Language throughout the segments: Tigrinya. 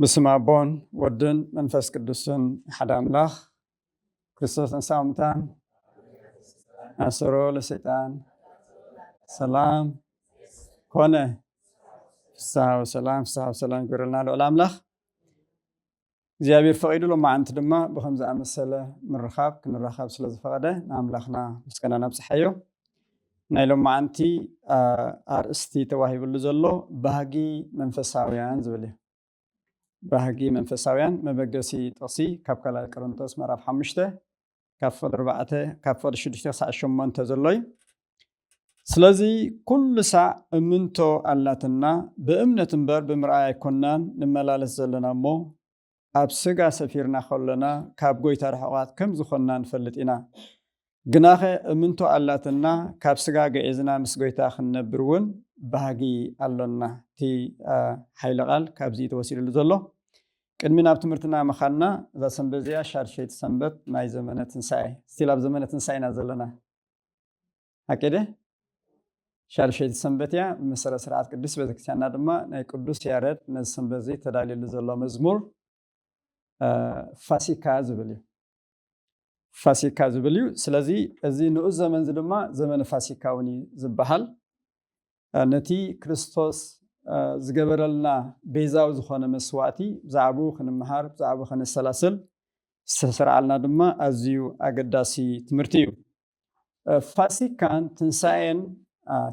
بسم أبون ودن منفس قدسن حدا أملاخ كريستوس انسامتان أسرو لسيطان سلام كونه فساو سلام قرلنا له الأملاخ زيابير فقيدو لما أنت دما بخمزة أمسالة من رخاب كن الرخاب سلز فقده ناملاخنا مسكنا نفس حيو نايلو ما أنتي أرستي تواهي بلزلو بهاقي منفساويان زولي بهاقي منفساويان مبقسي تقسي كابكالا كرنتوس مراب حمشته كافر ربعته كافر شدشته ساعة شمان تزلوي سلازي كل ساعة منتو ألاتنا بأمنة بر بمرأي كنان نملالس زلنا مو أبسقا سفيرنا خلنا كابقوي تارحوات كم زخنان فلتنا جناخه منتو ألاتنا كابسقا قعزنا مسقوي تاخن برون بهاقي ألنا تي حيلغال كابزيت وسيل لزلو كدمنا بتمرتنا مخالنا ذا سنبزيا شارشيت سنبت ماي زمنة تنساي ستيلاب زمنة تنساي نازلنا هكذا شارشيت سنبتيا مسألة سرعات قدس بذكتنا دما ناي قدس يارد نز سنبزي تدالي لزلو مزمور فاسيكا زبليو سلازي ازي نؤز زمن زلما زمن فاسيكاوني زبحال نتي كريستوس زغبرلنا بيزاو زخونه مسواتي زعبو خنمهار زعبو خن السلاسل سسرعلنا دما ازيو اقداسي تمرتيو فاسيكان تنساين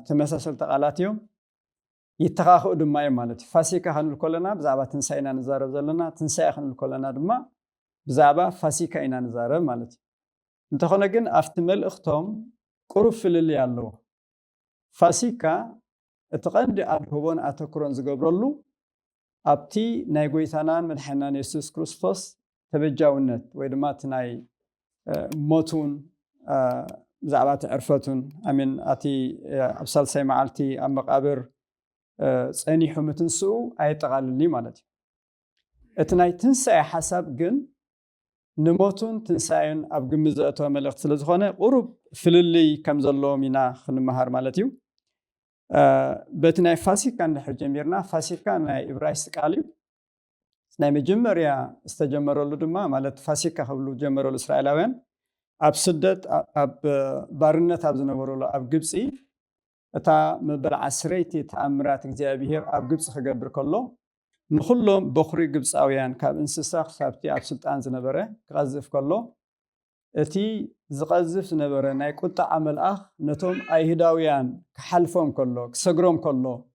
تمساسل تقالاتيوم يتخاخو دماي مالتي فاسيكا خنل كلنا بزعبا تنساينا نزارب زلنا تنساي خنل كلنا دما بزعبا فاسيكا اينا نزارب مالتي انتخونا جن افتمل اختهم قرب فلل يالو فاسيكا اتقند ادهبون اتكرون زغبرلو ابتي نايغويتانان مدحنان يسوس كريستوس تبجاونت ويدمات ناي موتون زعبات عرفتون امين اتي ابسال سي معالتي ام مقابر صني حمتنسو ايتقاللي مالتي اتناي تنساي حساب جن نموتون تنساين اب جمزاتو ملخت سلازخونه قرب فللي كم زلو مينا خنمهار مالتيو بتناي فاسيكا نحر جميرنا فاسيكا ناي إبرايس قاليو ناي مجمريا استجمروا دما مالت فاسيكا خبلو جمروا الإسرائيلاوين أب سدت أب بارنة أب زنبروا أب جبسي تا مبلع عسريتي تأمرات إجابير أب جبس خجبر كله نخلهم بخري جبس أويان كاب إنسساق سابتي أب سلطان زنبره غزف كله اتي زقزف زنبره ناي قطع عمل أخ نتوم أيهداويان كحلفهم كله كسجرهم كله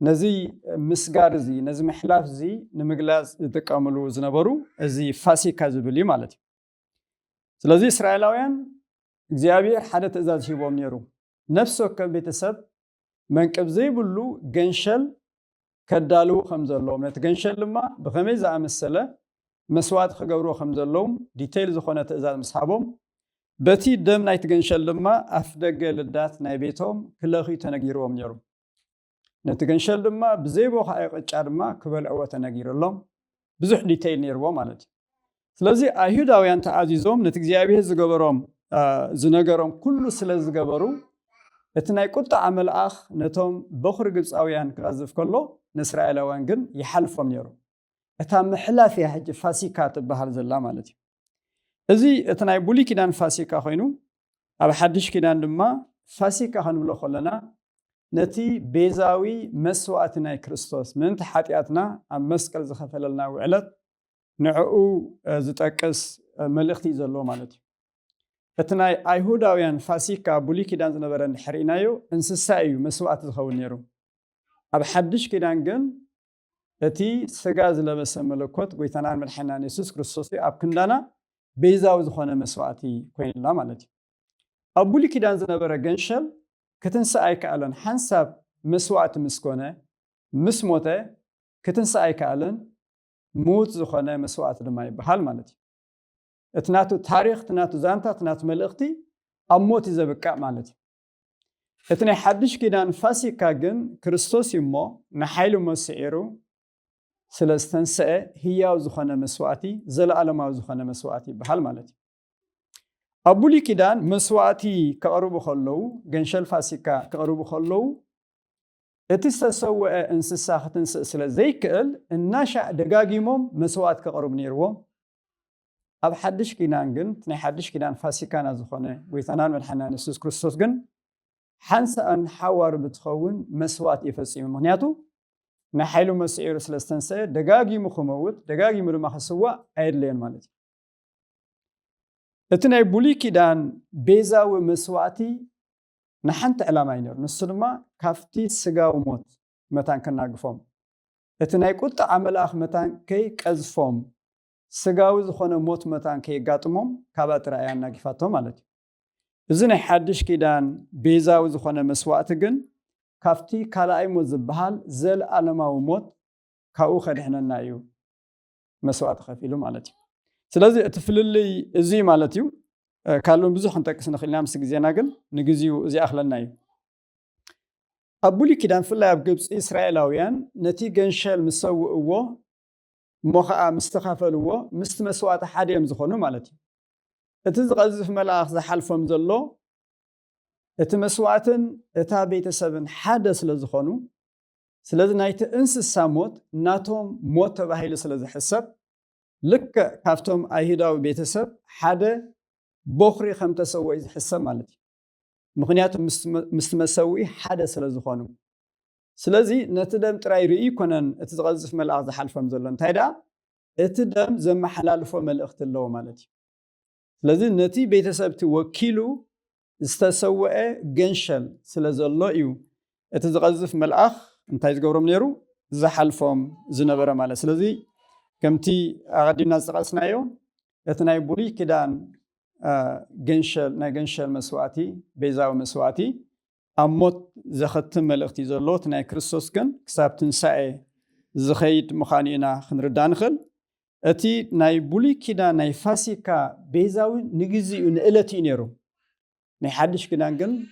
نزي مسجار زي نزي محلاف زي نمجلاز يتكاملوا زنبرو زي فاسيكا زبلي مالتي سلازي إسرائيلاويان إجابير حدث إزاد شيبهم يرو نفسه كبيتسب من كبزي بلو جنشل كدالو خمزلهم نتجنشل لما بخميز عام السلة مسوات خجورو خمزلهم ديتيل زخونة إزاد مسحبهم بتي دم نايت جنشل لما أفدق للدات نايبيتهم كلاخي تنجيروهم يرو نتجنشل لما بزيبو حقيقة شارما كبل أو تنجير لهم بزح ديتيل نيرو مالتي سلازي أيهوداويان تعزيزهم نتجزيابيه زجبرهم زنجرهم كل سلاز زجبرو اتناي قطع عمل أخ نتهم بخر جبس أويان كازف كله نسرائيلاوان جن يحلفهم يرو اتام محلافي حج فاسيكات بحر زلا مالتي ازي اتناي بولي كيدان فاسيكا خوينو اب حدش كيدان دما فاسيكا خنبلو خلنا نتي بيزاوي مسواتنا كريستوس من تحاتياتنا ام مسقل زخفللنا وعلت نعو زتقس ملختي زلو مالتي اتناي ايهوداويان فاسيكا بولي كيدان زنبرن حرينايو انسسايو مسوات زخون يرو اب حدش كيدان جن اتي سغاز لبس ملكوت غيتنان مدحنان يسوس كريستوس اب كندانا بيزاو زخونه مسواتي كوينلا مالتي ابولي كيدان زنبره جنشل كتنساي كالن حنسب مسوات مسكونه مسموته كتنساي كالن موت زخونه مسوات دماي بحال مالتي اتناتو تاريخ تناتو زانتا تناتو ملختي اموت زبقا مالتي اتني حدش كيدان فاسيكا جن كريستوس يمو نحيلو مسعيرو سلستنسأ هي زخانة مسواتي زل علما زخانة مسواتي بحال مالتي أبولي كيدان مسواتي كقرب خلو جنشل فاسيكا كقرب خلو اتستسوى انسسا ختنس سلا زي كل الناشا دقاقيمهم مسوات كقرب نيروهم أب حدش كينان جن تني حدش كينان فاسيكانا زخونة ويتنان من حنان يسوع كريستوس جن حنسا أن حوار بتخون مسوات يفسيم مهنياتو نحيلو مسير سلستنسة دقاقي مخموت دقاقي ملو مخسوا أيدلين مالتي اتناي بولي كيدان بيزا ومسواتي نحنت علامينر نسلما كافتي سقا وموت متان كنا قفوم اتناي قلت عمل أخ متان كي كزفوم سقاو زخونه موت متان كي قاتموم كابات رأيان ناقفاتهم مالتي إذن حدش كيدان بيزا وزخونه مسواتي كافتي كالاي مزبهال زل علما وموت كاو خدحنا نايو مسوات خفيلو مالتي سلازي اتفل لي ازي مالتيو كالون بزوح نتاكس نخلينا مسك زينا قل نجزيو ازي اخلنا نايو ابولي كيدان فلا بقبس اسرائيلاويان نتي جنشل مسو اوو موخا مستخافل اوو مست مسوات حاديم زخونو مالتي اتزغزف ملاخ زحلفهم زلو اتمسواتن اتا بيتسبن حدث لزخونو سلازي نايت انسسا موت ناتهم موت تباهيل سلازي حسب لك كافتهم ايهداو بيتسب حدا بوخري خمتسوي حسب مالتي مخنياتو مستمسوي حدا سلازخونو سلازي نتدم تراي رئي كونن اتزغزف ملاغ زحلفهم زلون تايدا اتدم زم حلالفو ملأخت اللو مالتي سلازي نتي بيتسب توكيلو استسوء جنشل سلازلو ايو اتزغزف ملأخ انتايز قورم نيرو زحلفهم زنبرا مالا سلازي كمتي اغدينا زغسنا ايو اتناي بوري كدان جنشل مسواتي بيزاو مسواتي اموت زختم ملأختي زلو تناي كريستوس كن كساب تنسائي زخيد مخانينا خنردانخل اتي ناي بولي كدان ناي فاسيكا بيزاو نجزي ونقلتي نيرو نحدش كدان جن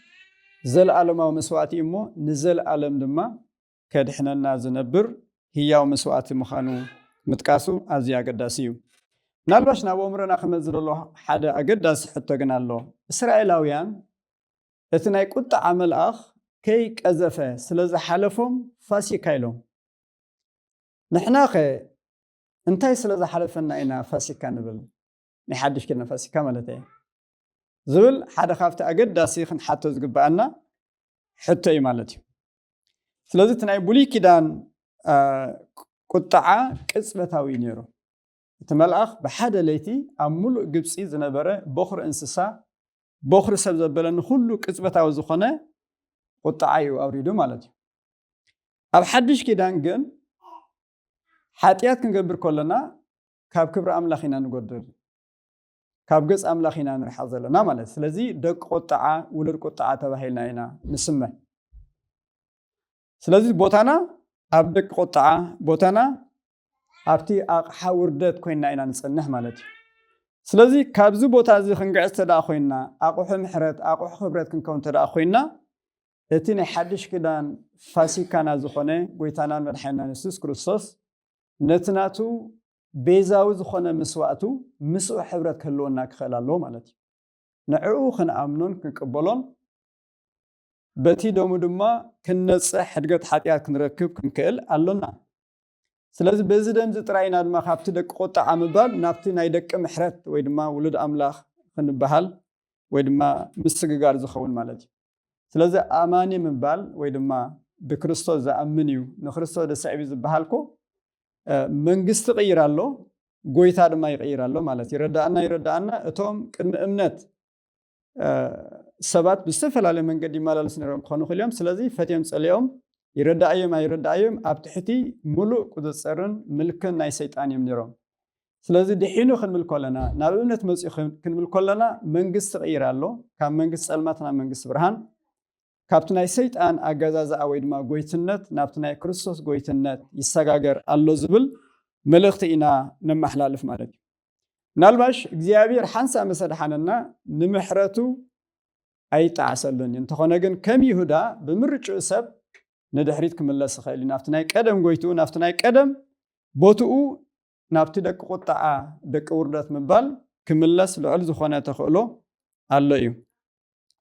زل عالم أو مسواتي إمو نزل عالم دما كدحنا نازنبر هي ومسواتي مخانو متكاسو أزيا قداسيو نالباش ناومرنا خمزر الله حدا أقداس حتى قنا الله إسرائيلاويان اتناي كنت عمل أخ كيك أزفة سلازة حلفهم فاسي كايلو نحنا خي انتاي سلازة حلفنا إنا فاسي كانبل نحدش كدنا فاسي كاملتين زول حدا خافت أجد داسيخن حتى زقبأنا حتى يمالتي سلازي تناي بولي كدان قطعة كسبتاوي نيرو تملأخ بحدا ليتي أمولو قبسي زنبرة بخر انسسا بخر سبزبلن خلو كسبتاوي زخونة قطعة يو أوريدو مالتي أب حدش كدان جن حاتيات كنقبر كلنا كاب كبر أملاخينا نقدر كابجس أملاخينا نرحزلنا مالت سلازي دق قطعة ولر قطعة تباهيلنا هنا نسمه سلازي بوتانا أبدق قطعة بوتانا أبتي حوردت كوينا هنا نسنه مالت سلازي كابزو بوتازي خنقعس تدا أخوينا أقوح محرت أقوح خبرت كنكون تدا أخوينا اتيني حدش كدان فاسي كان زخونه قويتانا مدحينا نسوس كريستوس نتناتو بيزاو زخونه مسواتو مسو حبرت كلونا كخلالو مالتي نعو خن امنون كنقبلون بتي دومو دما كنصح حدقت حطيات كنركب كنكل اللونا سلازي بزي دم زطراينا دما خافتي دق قطع امبال نافتي ناي دق محرت وي دما ولد املاخ خنبحال وي دما مسغغار زخون مالتي سلازي اماني منبال وي دما بكريستوس زامنيو نخريستوس دسعبي زبحالكو منجست غيرالو غويتا دما يغيرالو مالتي يردانا اتوم قدم امنت سبات بستفلالي منقد يمالالس نيرهم كونو خليهم سلازي فتيم صليهم يردايم ابتحتي ملو قدصرن ملكن ناي شيطان يمنيرهم سلازي دحينو خنملكولنا نابمنت مصي خنملكولنا منجست غيرالو كان منجست علماتنا منجست برهان كابتناي شيطان اغازاز اويدما غويتنت نابتناي كريستوس غويتنت يسغاغر الله زبل ملختينا نمحلالف مالتي نالباش اغزيابير حنسا مسدحاننا نمحرتو ايطعسلن انتخونه جن كم يهودا بمرچو سب ندحريت كملس خيل نافتناي قدم غويتو نافتناي قدم بوتو نابتي دق قطعه دق وردات منبال كملس لعل زخونه تخلو الله يو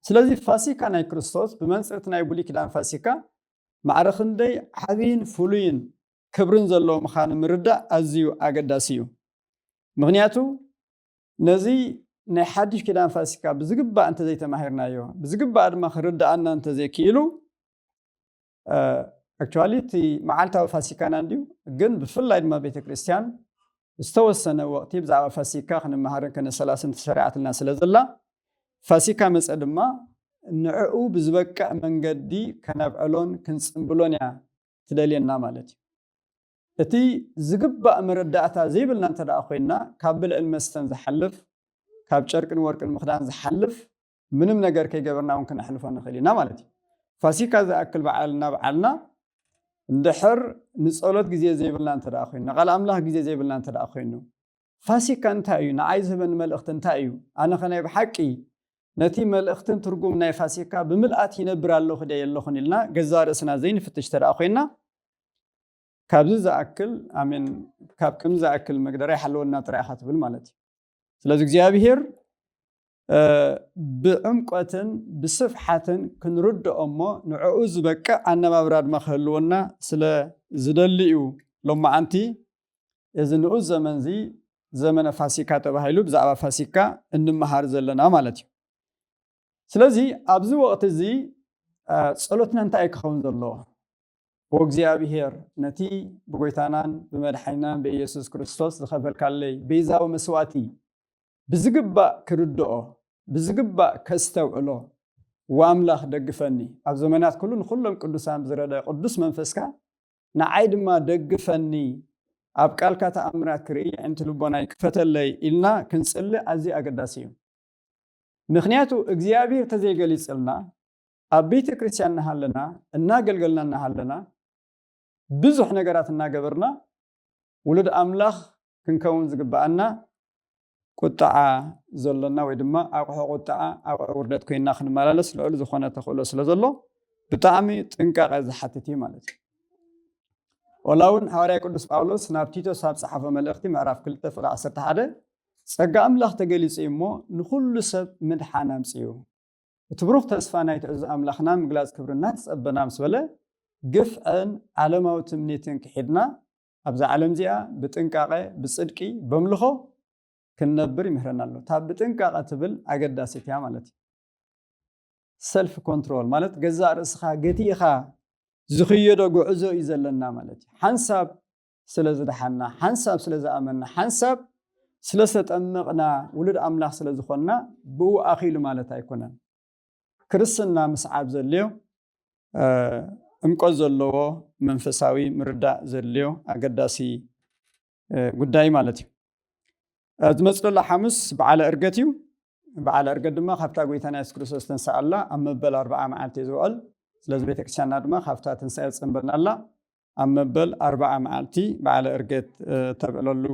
سلازي فاسيكا ناي كريستوس بمنصرت ناي بولي كدان فاسيكا ማዕረኽንደይ ዓብይን ፍሉይን ክብርን ዘለዎ ምዃኑ ምርዳእ ኣዝዩ ኣገዳሲ እዩ ምክንያቱ ነዚ ናይ ሓድሽ ኪዳን ፋሲካ ብዝግባእ እንተዘይተማሂርናዮ ብዝግባእ ድማ ክርዳእና እንተዘይክኢሉ actually እቲ መዓልታዊ ፋሲካና እንድዩ ግን ብፍላይ ድማ ቤተክርስትያን ዝተወሰነ ወቅቲ ብዛዕባ ፋሲካ ክንመሃርን ከነሰላስን ተሰሪዓትልና ስለዘላ ፋሲካ መፀ ድማ ንዕኡ ብዝበቅዕ መንገዲ ከነብዕሎን ክንፅምብሎን እያ ትደልየና ማለት እዩ እቲ ዝግባእ መረዳእታ ዘይብልና እንተደኣ ኮይና ካብ ብልዕን መስተን ዝሓልፍ ካብ ጨርቅን ወርቅን ምክዳን ዝሓልፍ ምንም ነገር ከይገበርና እውን ክነሕልፎ ንኽእል ኢና ማለት እዩ ፋሲካ ዝኣክል በዓልና በዓልና እንድሕር ንፀሎት ግዜ ዘይብልና እንተደኣ ኮይኑ ንቓል ኣምላኽ ግዜ ዘይብልና እንተደኣ ኮይኑ ፋሲካ እንታይ እዩ ንዓይ ዝህበኒ መልእኽቲ እንታይ እዩ ኣነ ኸናይ ብሓቂ ነቲ መልእኽትን ትርጉም ናይ ፋሲካ ብምልኣት ይነብር ኣለኹ ድየ ኣለኹን ኢልና ገዛ ርእስና ዘይንፍትሽ ተደኣ ኮይና ካብዚ ዝኣክል ኣሜን ካብ ከምዚ ዝኣክል መግደራ ይሓልወና ጥራይ ኢኻ ትብል ማለት እዩ ስለዚ እግዚኣብሔር ብዕምቆትን ብስፍሓትን ክንርድኦ እሞ ንዕኡ ዝበቅዕ ኣነባብራ ድማ ክህልወና ስለ ዝደሊ እዩ ሎማዓንቲ እዚ ንኡስ ዘመን እዚ ዘመነ ፋሲካ ተባሂሉ ብዛዕባ ፋሲካ እንመሃር ዘለና ማለት እዩ ስለዚ ኣብዚ ወቅቲ እዚ ፀሎትና እንታይ ክኸውን ዘለዎ ወእግዚኣብሔር ነቲ ብጎይታናን ብመድሓኒናን ብኢየሱስ ክርስቶስ ዝኸፈልካለይ ቤዛዊ መስዋእቲ ብዝግባእ ክርድኦ ብዝግባእ ከስተውዕሎ ወኣምላኽ ደግፈኒ ኣብ ዘመናት ኩሉ ንኩሎም ቅዱሳን ብዝረዳይ ቅዱስ መንፈስካ ንዓይ ድማ ደግፈኒ ኣብ ቃልካ ተኣምራት ክርኢ ዕንቲ ልቦናይ ክፈተለይ ኢልና ክንፅልእ ኣዝዩ ኣገዳሲ እዩ ምክንያቱ እግዚኣብሔር ተዘይገሊፅልና ኣብ ቤተ ክርስቲያን እናሃለና እናገልገልና እናሃለና ብዙሕ ነገራት እናገበርና ውሉድ ኣምላኽ ክንከውን ዝግባአና ቁጣዓ ዘሎና ወይ ድማ ኣቑሑ ቁጣዓ ኣቑሑ ውርደት ኮይና ክንመላለስ ልዕሉ ዝኾነ ተኽእሎ ስለ ዘሎ ብጣዕሚ ጥንቃቐ ዝሓትት እዩ ማለት እዩ ወላ እውን ሓዋርያ ቅዱስ ጳውሎስ ናብ ቲቶስ ኣብ ፀሓፈ መልእኽቲ ምዕራፍ 2:11 ፀጋ ኣምላኽ ተገሊፁ እሞ ንኩሉ ሰብ ምድሓን ኣምፅኡ እቲ ብሩኽ ተስፋ ናይ ትእዙዝ ኣምላኽና ምግላፅ ክብርና ተፀበና ምስ በለ ግፍዕን ዓለማዊ ትምኒትን ክሒድና ኣብዛ ዓለም እዚኣ ብጥንቃቐ ብፅድቂ በምልኾ ክንነብር ይምህረና ኣሎ ታብ ብጥንቃቐ ትብል ኣገዳሲት እያ ማለት እዩ ሰልፍ ኮንትሮል ማለት ገዛ ርእስኻ ገቲእኻ ዝኽየዶ ጉዕዞ እዩ ዘለና ማለት እዩ ሓንሳብ ስለ ዝድሓና ሓንሳብ ስለ ዝኣመና ሓንሳብ ስለ ዝተጠመቕና ውሉድ ኣምላኽ ስለ ዝኾንና ብኡ ኣኺሉ ማለት ኣይኮነን ክርስትና ምስዓብ ዘልዮ እምቆት ዘለዎ መንፈሳዊ ምርዳእ ዘልዮ ኣገዳሲ ጉዳይ ማለት እዩ ዝመፅለላ ሓሙስ በዓለ ዕርገት እዩ በዓለ ዕርገት ድማ ካብታ ጎይታና ኢየሱስ ክርስቶስ ተንሳኣላ ኣብ መበል 40 መዓልቲ ዝውዕል ስለዚ ቤተክርስትያንና ድማ ካብታ ትንሳኤ ፅንብርና ኣላ ኣብ መበል 40 መዓልቲ በዓለ ዕርገት ተብዕለሉ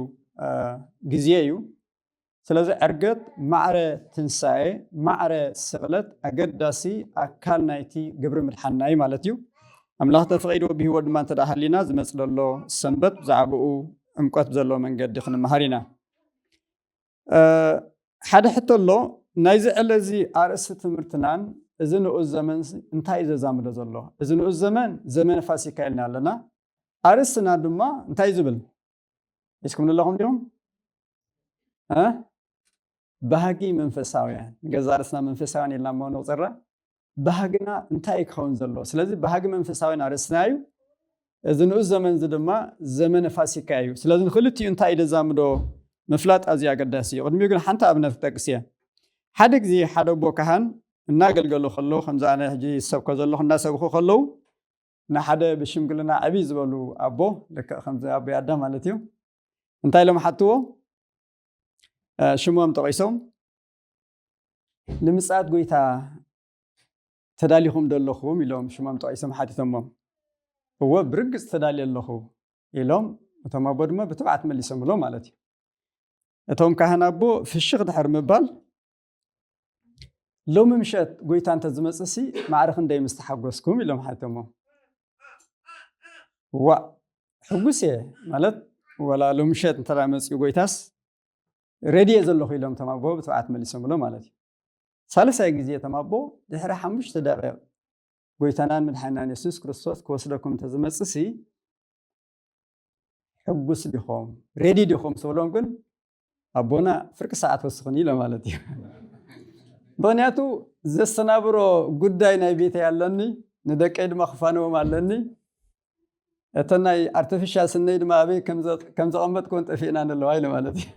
ግዜ እዩ ስለዚ ዕርገት ማዕረ ትንሳኤ ማዕረ ስቕለት ኣገዳሲ ኣካል ናይቲ ግብሪ ምድሓንና እዩ ማለት እዩ ኣምላኽ ተፈቒድዎ ብሂወ ድማ እንተደኣ ሃሊና ዝመፅለሎ ሰንበት ብዛዕባኡ ዕምቆት ዘለዎ መንገዲ ክንመሃር ኢና ሓደ ሕቶ ኣሎ ናይዚ ዕለ እዚ ኣርእስቲ ትምህርትናን እዚ ንኡስ ዘመን እንታይ እዩ ዘዛምዶ ዘሎ እዚ ንኡስ ዘመን ዘመነ ፋሲካ ኢልና ኣለና ኣርእስትና ድማ እንታይ ዝብል እስኩም ንለኹም ዲኹም ባህጊ መንፈሳውያን ገዛ ርእስና መንፈሳውያን ኢልና እሞ ንቁፅራ ባህግና እንታይ ክኸውን ዘሎ ስለዚ ባህጊ መንፈሳውያን ኣርእስትና እዩ እዚ ንኡስ ዘመን እዚ ድማ ዘመነ ፋሲካ እዩ ስለዚ ንክልቲኡ እንታይ እዩ ዘዛምዶ ምፍላጥ ኣዝዩ ኣገዳሲ እዩ ቅድሚኡ ግን ሓንቲ ኣብነት ክጠቅስ እየ ሓደ ግዜ ሓደ ኣቦ ካህን እናገልገሉ ከለዉ ከምዚ ኣነ ሕጂ ዝሰብኮ ዘለኹ እናሰብኩ ከለዉ ንሓደ ብሽምግልና ዕብይ ዝበሉ ኣቦ ልክዕ ከምዚ ኣቦ ኣዳ ማለት እዩ እንታይ ኢሎም ሓትዎ ሽሞም ጠቂሶም ንምፅኣት ጎይታ ተዳሊኹም ደለኹም ኢሎም ሽሞም ጠቂሶም ሓቲቶሞም እወ ብርግፅ ተዳልየ ኣለኹ ኢሎም እቶም ኣቦ ድማ ብትብዓት መሊሶምሎም ማለት እዩ እቶም ካህን ኣቦ ፍሽኽ ድሕር ምባል ሎሚ ምሸት ጎይታ እንተዝመፅሲ ማዕረኽ እንደይ ምስተሓጎስኩም ኢሎም ሓቲቶሞም ዋ ሕጉስ እየ ማለት ወላ ሎሚ ምሸት እንተዳ መፅኡ ጎይታስ ረድየ ዘለኹ ኢሎም እቶም ኣቦ ብትብዓት መሊሶምሎም ማለት እዩ ሳልሳይ ግዜ እቶም ኣቦ ድሕሪ 5 ደቂቕ ጎይታናን መድኃኒትናን ኢየሱስ ክርስቶስ ክወስደኩም ተዝመጽሲ ሕጉስ ዲኹም ሬዲ ዲኹም ስብሎም ግን ኣቦና ፍርቂ ሰዓት ወስኽኒ ኢሎ ማለት እዩ ምክንያቱ ዘሰናብሮ ጉዳይ ናይ ቤተ ያለኒ ንደቀይ ድማ ክፋንዎም ኣለኒ እተናይ ኣርቲፊሻል ስነይ ድማ ኣበይ ከም ዘቐመጥኩን ጠፊእና ኣለዋ ኢሎ ማለት እዩ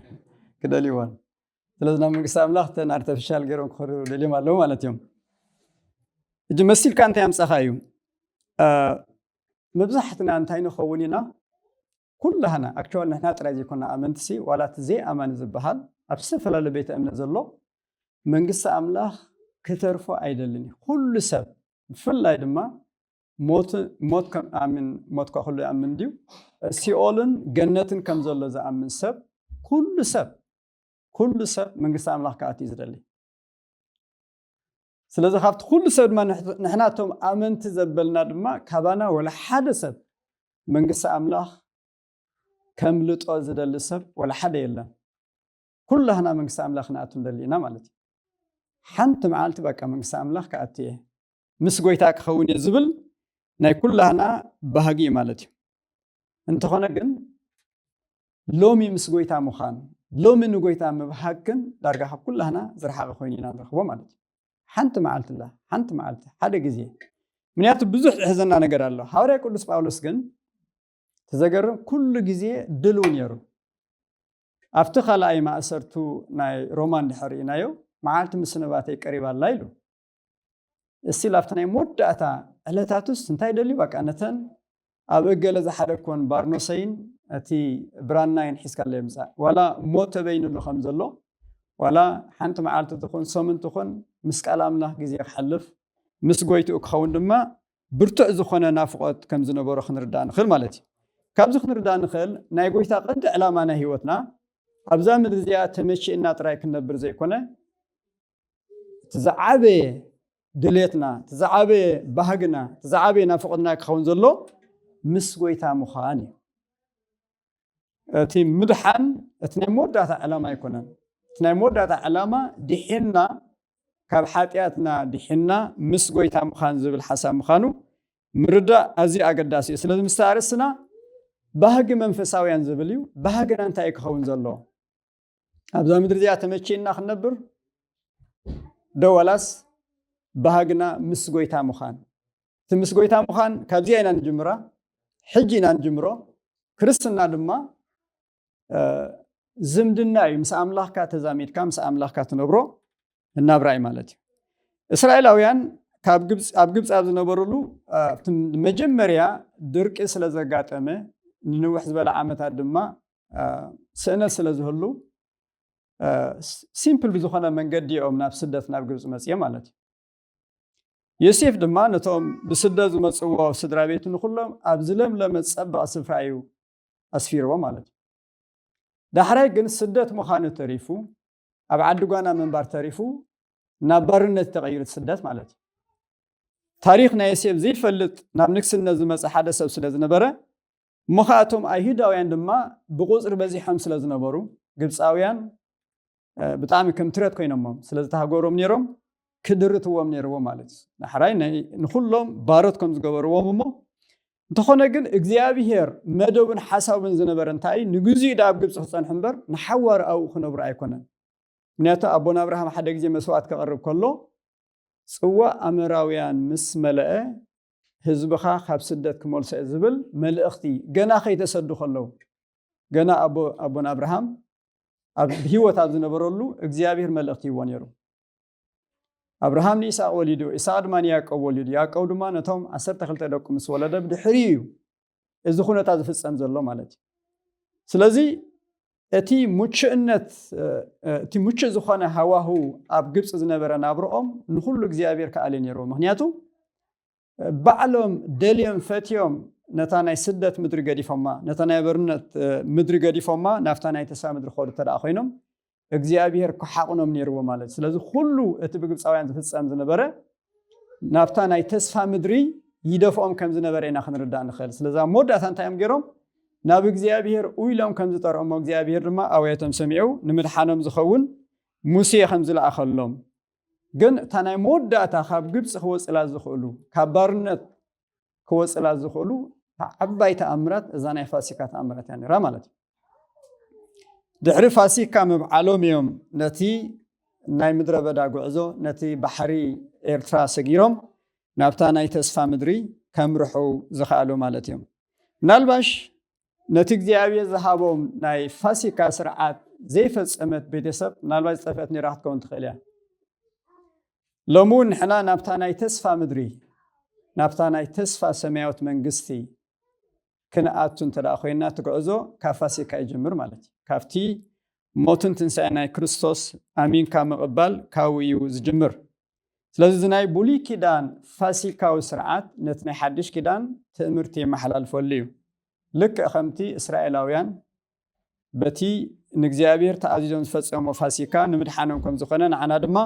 ክደልይዎን ስለዚ ናብ መንግስቲ ኣምላኽ ተን ኣርቲፊሻል ገይሮም ክኸዱ ደልዮም ኣለዉ ማለት እዮም እጂ መሲልካ እንታይ ኣምፀኻ እዩ መብዛሕትና እንታይ ንኸውን ኢና ኩላህና ኣክቹዋሊ ንሕና ጥራይ ዘይኮንና ኣመንቲሲ ዋላት ዘይኣማኒ ዝበሃል ኣብ ዝተፈላለዩ ቤተ እምነት ዘሎ መንግስቲ ኣምላኽ ክተርፎ ኣይደልን ኩሉ ሰብ ብፍላይ ድማ ሞት ከም ኣምን ሞት ኩሉ ኣምን ድዩ ሲኦልን ገነትን ከም ዘሎ ዝኣምን ሰብ ኩሉ ሰብ መንግስቲ ኣምላኽ ከኣትዩ ዝደሊ ስለዚ ካብቲ ኩሉ ሰብ ድማ ንሕናቶም ኣመንቲ ዘበልና ድማ ካባና ወላ ሓደ ሰብ መንግስቲ ኣምላኽ ከም ልጦ ዝደሊ ሰብ ወላ ሓደ የለን ኩላህና መንግስቲ ኣምላኽ ንኣቱ ንደሊ ኢና ማለት እዩ ሓንቲ መዓልቲ በቃ መንግስቲ ኣምላኽ ከኣቱ እየ ምስ ጎይታ ክኸውን እየ ዝብል ናይ ኩላህና ባህጊ ማለት እዩ እንተኾነ ግን ሎሚ ምስ ጎይታ ምዃን ሎሚ ንጎይታ ምብሃግን ዳርጋ ካብ ኩላህና ዝረሓቐ ኮይኑ ኢና ንረኽቦ ማለት እዩ ሓንቲ መዓልቲ ሓደ ግዜ ምክንያቱ ብዙሕ ዝሕዘና ነገር ኣሎ ሐዋርያ ቅዱስ ጳውሎስ ግን ተዘገርም ኩሉ ግዜ ድልው ነይሩ ኣብቲ ካልኣይ ማእሰርቱ ናይ ሮማን ድሕሪ ኢናዮ መዓልቲ ምስ ነባተይ ቀሪባ ኣላ ኢሉ እስቲ ላብቲ ናይ መወዳእታ ዕለታቱስ እንታይ ደልዩ በቃ ነተን ኣብ እገለ ዝሓደኮን ባርኖሰይን እቲ ብራናይን ሒዝካ ኣሎ የምፃእ ዋላ ሞት ተበይንሉ ከም ዘሎ ዋላ ሓንቲ መዓልቲ ትኹን ሰሙን ትኹን ምስ ቃል ኣምላኽ ግዜ ክሕልፍ ምስ ጎይትኡ ክኸውን ድማ ብርቱዕ ዝኾነ ናፍቆት ከም ዝነበሮ ክንርዳእ ንኽእል ማለት እዩ ካብዚ ክንርዳእ ንኽእል ናይ ጎይታ ቀንዲ ዕላማ ናይ ሂወትና ኣብዛ ምድሪ እዚኣ ተመቺእና ጥራይ ክንነብር ዘይኮነ ትዝዓበየ ድሌትና ትዝዓበየ ባህግና ትዝዓበየ ናፍቆትና ክኸውን ዘሎ ምስ ጎይታ ምዃን እዩ እቲ ምድሓን እቲ ናይ መወዳእታ ዕላማ ኣይኮነን እቲ ናይ መወዳእታ ዕላማ ድሒና ካብ ሓጢኣትና ድሒና ምስ ጎይታ ምዃን ዝብል ሓሳብ ምዃኑ ምርዳእ ኣዝዩ ኣገዳሲ እዩ ስለዚ ምስ ኣርእስና ባህጊ መንፈሳውያን ዝብል እዩ ባህግና እንታይ ክኸውን ዘሎ ኣብዛ ምድሪ እዚኣ ተመቺእና ክንነብር ደወላስ ባህግና ምስ ጎይታ ምዃን እቲ ምስ ጎይታ ምዃን ካብዚኣ ኢና ንጅምራ ሕጂ ኢና ንጅምሮ ክርስትና ድማ ዝምድና እዩ ምስ ኣምላኽካ ተዛሚድካ ምስ ኣምላኽካ ትነብሮ እናብራይ ማለት እዩ እስራኤላውያን ኣብ ግብፅ ኣብ ዝነበሩሉ መጀመርያ ድርቂ ስለ ዘጋጠመ ንንውሕ ዝበለ ዓመታት ድማ ስእነት ስለ ዝህሉ ሲምፕል ብዝኾነ መንገዲ ኦም ናብ ስደት ናብ ግብፅ መፅየ ማለት እዩ ዮሴፍ ድማ ነቶም ብስደት ዝመፅዎ ስድራ ቤቱ ንኩሎም ኣብ ዝለምለመ ፀበቕ ስፍራ እዩ ኣስፊርዎ ማለት እዩ ዳሕራይ ግን ስደት ምዃኑ ተሪፉ ኣብ ዓዲ ጓና ምንባር ተሪፉ ናብ ባርነት ተቐይሩ ስደት ማለት እዩ ታሪክ ናይ ዮሴፍ ዘይፈልጥ ናብ ንግስነት ዝመፀ ሓደ ሰብ ስለ ዝነበረ ምኻቶም ኣይሁዳውያን ድማ ብቁፅሪ በዚሖም ስለ ዝነበሩ ግብፃውያን ብጣዕሚ ከም ትረት ኮይኖሞም ስለ ዝተሃገሮም ነይሮም ክድርትዎም ነይርዎ ማለት እዩ ዳሕራይ ንኩሎም ባሮት ከም ዝገበርዎም እሞ እንተኾነ ግን እግዚኣብሄር መደብን ሓሳብን ዝነበረ እንታይ ንግዜኡ ኣብ ግብፅ ክፀንሑ እምበር ንሓዋር ኣብኡ ክነብሩ ኣይኮነን ምክንያቱ ኣቦና ኣብርሃም ሓደ ግዜ መስዋዕት ከቐርብ ከሎ ፅዋእ ኣመራውያን ምስ መለአ ህዝብኻ ካብ ስደት ክመልሶ ዝብል መልእኽቲ ገና ከይተሰዱ ከለዉ ገና ኣቦና ኣብርሃም ኣብ ሂወት ኣብ ዝነበረሉ እግዚኣብሄር መልእኽቲ ይዎ ነይሩ ኣብርሃም ንይስሐቅ ወሊዱ ይስሐቅ ድማ ንያዕቆብ ወሊዱ ያዕቆብ ድማ ነቶም 12 ደቁ ምስ ወለደ ብድሕሪ እዩ እዚ ኩነታት ዝፍፀም ዘሎ ማለት እዩ ስለዚ እቲ ሙችእነት እቲ ሙችእ ዝኾነ ሃዋሁ ኣብ ግብፅ ዝነበረ ናብርኦም ንኩሉ እግዚኣብሄር ከኣለ ነይሩ ምክንያቱ ባዕሎም ደልዮም ፈትዮም ነታ ናይ ስደት ምድሪ ገዲፎማ ነታ ናይ በርነት ምድሪ ገዲፎማ ናፍታ ናይ ተስፋ ምድሪ ከዱ ተደኣ ኮይኖም እግዚአብሔር ክሓቅኖም ነይርዎ ማለት ስለዚ ኩሉ እቲ ብግብፃውያን ዝፍፀም ዝነበረ ናፍታ ናይ ተስፋ ምድሪ ይደፍኦም ከም ዝነበረ ኢና ክንርዳእ ንኽእል ስለዚ መወዳእታ እንታይ እዮም ገይሮም ናብ እግዚአብሔር ኡይሎም ከም ዝጠርኦሞ እግዚአብሔር ድማ ኣውያቶም ሰሚዑ ንምድሓኖም ዝኸውን ሙሴ ከም ዝለኣኸሎም ግን ታናይ መወዳእታ ካብ ግብፅ ክወፅላ ዝኽእሉ ካብ ባርነት ክወፅላ ዝኽእሉ ዓባይ ተኣምራት እዛ ናይ ፋሲካ ተኣምራት እያ ነይራ ማለት እዩ ድሕሪ ፋሲካ ምብዓሎም እዮም ነቲ ናይ ምድረ በዳ ጉዕዞ ነቲ ባሕሪ ኤርትራ ሰጊሮም ናብታ ናይ ተስፋ ምድሪ ከምርሑ ዝኽኣሉ ማለት እዮም ምናልባሽ ነቲ እግዚኣብሔር ዝሃቦም ናይ ፋሲካ ስርዓት ዘይፈፀመት ቤተሰብ ምናልባሽ ዝጠፍአት ነይራ ክትከውን ትኽእል እያ ሎሚ እውን ንሕና ናብታ ናይ ተስፋ ምድሪ ናብታ ናይ ተስፋ ሰማያዊት መንግስቲ ክንኣቱ እንተደኣ ኮይና ትጉዕዞ ካብ ፋሲካ ይጅምር ማለት እዩ ካብቲ ሞትን ትንሳኤ ናይ ክርስቶስ ኣሚንካ ምቕባል ካብኡ እዩ ዝጅምር ስለዚ እዚ ናይ ብሉይ ኪዳን ፋሲካዊ ስርዓት ነቲ ናይ ሓድሽ ኪዳን ትእምርቲ የመሓላልፈሉ እዩ ልክዕ ከምቲ እስራኤላውያን በቲ ንእግዚኣብሔር ተኣዚዞም ዝፈፀሞ ፋሲካ ንምድሓኖም ከም ዝኾነ ንዓና ድማ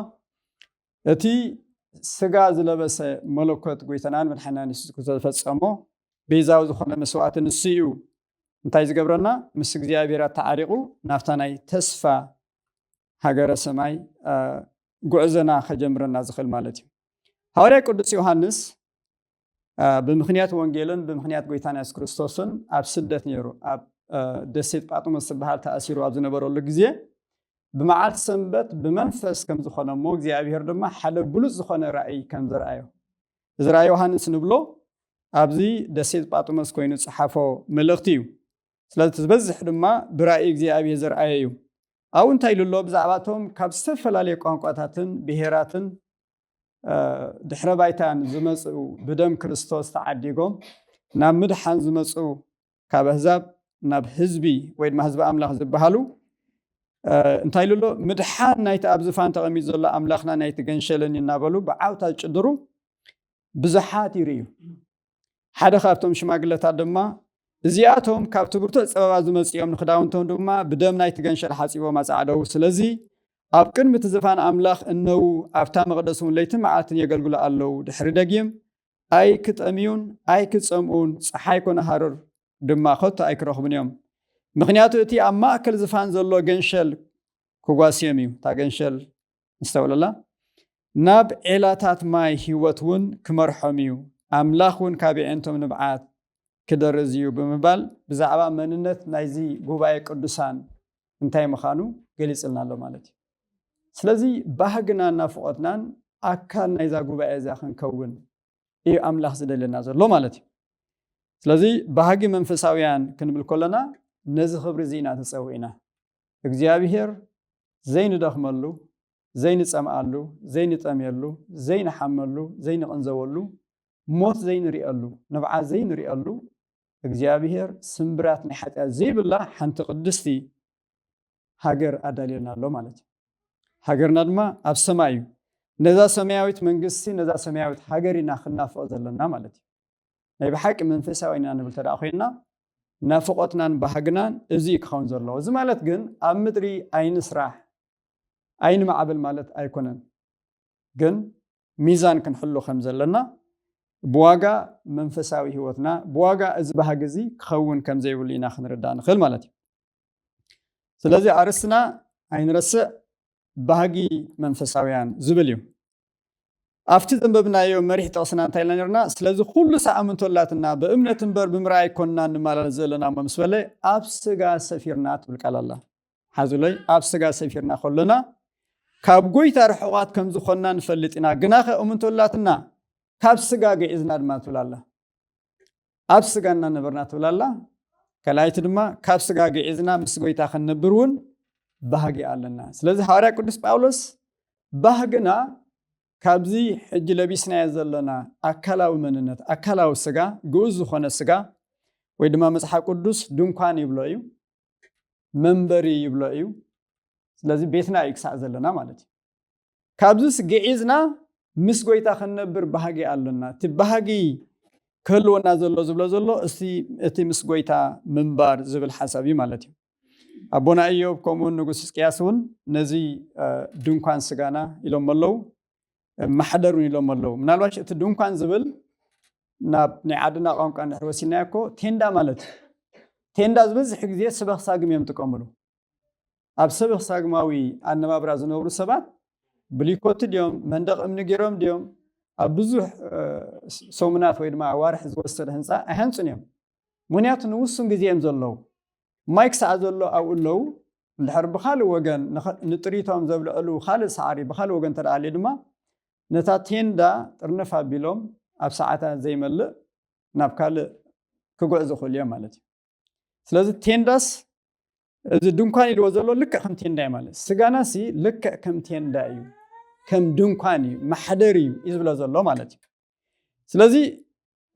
እቲ ስጋ ዝለበሰ መለኮት ጎይታናን መድሓኒትናን ኢየሱስ ክርስቶስ ዝፈፀሞ ቤዛዊ ዝኾነ መስዋዕቲ ንሱ እዩ እንታይ ዝገብረና ምስ እግዚኣብሔር ተዓሪቑ ናብታ ናይ ተስፋ ሃገረ ሰማይ ጉዕዞና ከጀምረና ዝኽእል ማለት እዩ ሐዋርያ ቅዱስ ዮሃንስ ብምኽንያት ወንጌልን ብምኽንያት ጎይታና ኢየሱስ ክርስቶስን ኣብ ስደት ነይሩ ኣብ ደሴት ጳጥሞስ ዝበሃል ተኣሲሩ ኣብ ዝነበረሉ ግዜ بمعاد سنبت بمنفس كم زخنا مو እግዚአብሔር ድማ ሓደ ብሉጽ ዝኾነ ራእይ ከም ዘርአዮ ዝራእይ ዮሐንስ ንብሎ ኣብዚ ደሴት ጳጥሞስ ኮይኑ ጽሓፎ መልእኽቲ እዩ ስለዚህ ዝበዝሕ ድማ ብራእይ እግዚአብሔር ዘርአዮ እዩ አው እንታይ ልሎ ብዛዕባቶም ካብ ዝተፈላለየ ቋንቋታትን ብሄራትን ድሕረ ባይታን ዝመጹ ብደም ክርስቶስ ተዓዲጎም ናብ ምድሓን ዝመጹ ካብ አሕዛብ ናብ ህዝቢ ወይ ድማ ህዝቢ ኣምላኽ ዝበሃሉ እንታይ ልሎ ምድሓን ናይቲ ኣብ ዝፋን ተቐሚጥ ዘሎ ኣምላኽና ናይቲ ገንሸለን ይናበሉ ብዓውታ ጭድሩ ብዙሓት ይርዩ ሓደ ካብቶም ሽማግለታት ድማ እዚኣቶም ካብ ትብርቶ ፀበባ ዝመጽኦም ንኽዳውንቶም ድማ ብደም ናይቲ ገንሸል ሓጺቦም ኣጻዕደው ስለዚ ኣብ ቅድሚ እቲ ዝፋን ኣምላኽ እነው ኣብታ መቕደሱን ለይቲ መዓልትን የገልግሉ ኣለው ድሕሪ ደጊም ኣይ ክጠምዩን ኣይ ክጸምኡን ፀሓይ ኮነ ሃረር ድማ ኸቶ ኣይክረኽቡን እዮም ምክንያቱ እቲ ኣብ ማእከል ዝፋን ዘሎ ገንሸል ክጓስዮም እዩ ታ ገንሸል ንስተውለላ ናብ ዒላታት ማይ ህይወት እውን ክመርሖም እዩ ኣምላኽ እውን ካብዕንቶም ንብዓት ክደርዝ እዩ ብምባል ብዛዕባ መንነት ናይዚ ጉባኤ ቅዱሳን እንታይ ምዃኑ ገሊጽልና ኣሎ ማለት እዩ ስለዚ ባህግና ናፍቆትናን ኣካል ናይዛ ጉባኤ እዛ ክንከውን እዩ ኣምላኽ ዝደለና ዘሎ ማለት እዩ ስለዚ ባህጊ መንፈሳውያን ክንብል ከለና ነዚ ክብሪ ዚና ተጸውዒና እግዚአብሔር ዘይንደኽመሉ ዘይንጸምኣሉ ዘይንጠምየሉ ዘይንሓመሉ ዘይንቕንዘወሉ ሞት ዘይንሪአሉ ንብዓ ዘይንሪአሉ እግዚአብሔር ስምብራት ናይ ሓጢአት ዘይብላ ሓንቲ ቅድስቲ ሃገር ኣዳልየልና ኣሎ ማለት እዩ ሃገርና ድማ ኣብ ሰማይ እዩ ነዛ ሰማያዊት መንግስቲ ነዛ ሰማያዊት ሃገር ኢና ክናፍቕ ዘለና ማለት እዩ ናይ ብሓቂ መንፈሳዊ ኢና ንብል ተደኣ ኮይና ናፍቆትናን ባህግናን እዚ ክኸውን ዘለዎ እዚ ማለት ግን ኣብ ምድሪ ኣይን ስራሕ ኣይን ማዕበል ማለት ኣይኮነን ግን ሚዛን ክንሕሉ ከም ዘለና ብዋጋ መንፈሳዊ ህይወትና ብዋጋ እዚ ባህግ እዚ ክኸውን ከም ዘይብሉ ኢና ክንርዳእ ንኽእል ማለት እዩ ስለዚ ኣርስና ኣይንረስዕ ባህጊ መንፈሳውያን ዝብል እዩ ኣብቲ ዘንበብናዮ መሪሕ ጠቕስና እንታይ ኢልና ነርና ስለዚ ኩሉ ሳኣምንቶላትና በእምነት እምበር ብምርኣይ ኮንና እንመላለስ ዘለና ምስ በለ ኣብ ስጋ ሰፊርና ትብል ቃል ኣላ ሓዙለይ ኣብ ስጋ ሰፊርና ከለና ካብ ጎይታ ርሑቓት ከም ዝኾንና ንፈልጥ ኢና ግና ኸ እምንቶላትና ካብ ስጋ ገዒዝና ድማ ትብል ኣላ ኣብ ስጋና ነበርና ትብል ኣላ ካልኣይቲ ድማ ካብ ስጋ ገዒዝና ምስ ጎይታ ክንነብር እውን ባህጊ ኣለና ስለዚ ሐዋርያ ቅዱስ ጳውሎስ ባህግና ካብዚ ሕጂ ለቢስናዮ ዘለና ኣካላዊ መንነት ኣካላዊ ስጋ ግኡዝ ዝኾነ ስጋ ወይ ድማ መጽሓፍ ቅዱስ ድንኳን ይብሎ እዩ መንበሪ ይብሎ እዩ ስለዚ ቤትና እዩ ክሳዕ ዘለና ማለት እዩ ካብዚስ ገዒዝና ምስ ጎይታ ክንነብር ባህጊ ኣለና እቲ ባህጊ ክህልወና ዘሎ ዝብሎ ዘሎ እቲ ምስ ጎይታ ምንባር ዝብል ሓሳብ እዩ ማለት እዩ ኣቦና ኢዮብ ከምኡውን ንጉስ ሕዝቅያስ እውን ነዚ ድንኳን ስጋና ኢሎም ኣለው ማሕደሩን ኢሎም ኣለው ምናልባሽ እቲ ድንኳን ዝብል ናብ ናይ ዓድና ቋንቋ እንድሕር ወሲድናዮ እኮ ቴንዳ ማለት እዩ ቴንዳ ዝበዝሕ ግዜ ስበኽ ሳግም እዮም ጥቀምሉ ኣብ ስበኽ ሳግማዊ ኣነባብራ ዝነብሩ ሰባት بليكوت اليوم مندق من جيرام اليوم أبزح سومنات ويد مع وارح زوستر هنسا أهنسون يوم منيات نوصن جزيم زلوا مايك سعزلوا أو لو الحرب خالو وجن نطريتهم زبل ألو خالد سعري بخالو وجن ترى عليه دما نتاتين دا ترنفع بيلوم أب ساعتها زي ملء نبكال كجوز خليه مالتي سلازم تندس إذا دمكان يدوزلوا لك كم تندا مالت سجانا سي لك كم تندا يو كم دمكاني محدري إذا زلوا مالتي سلازم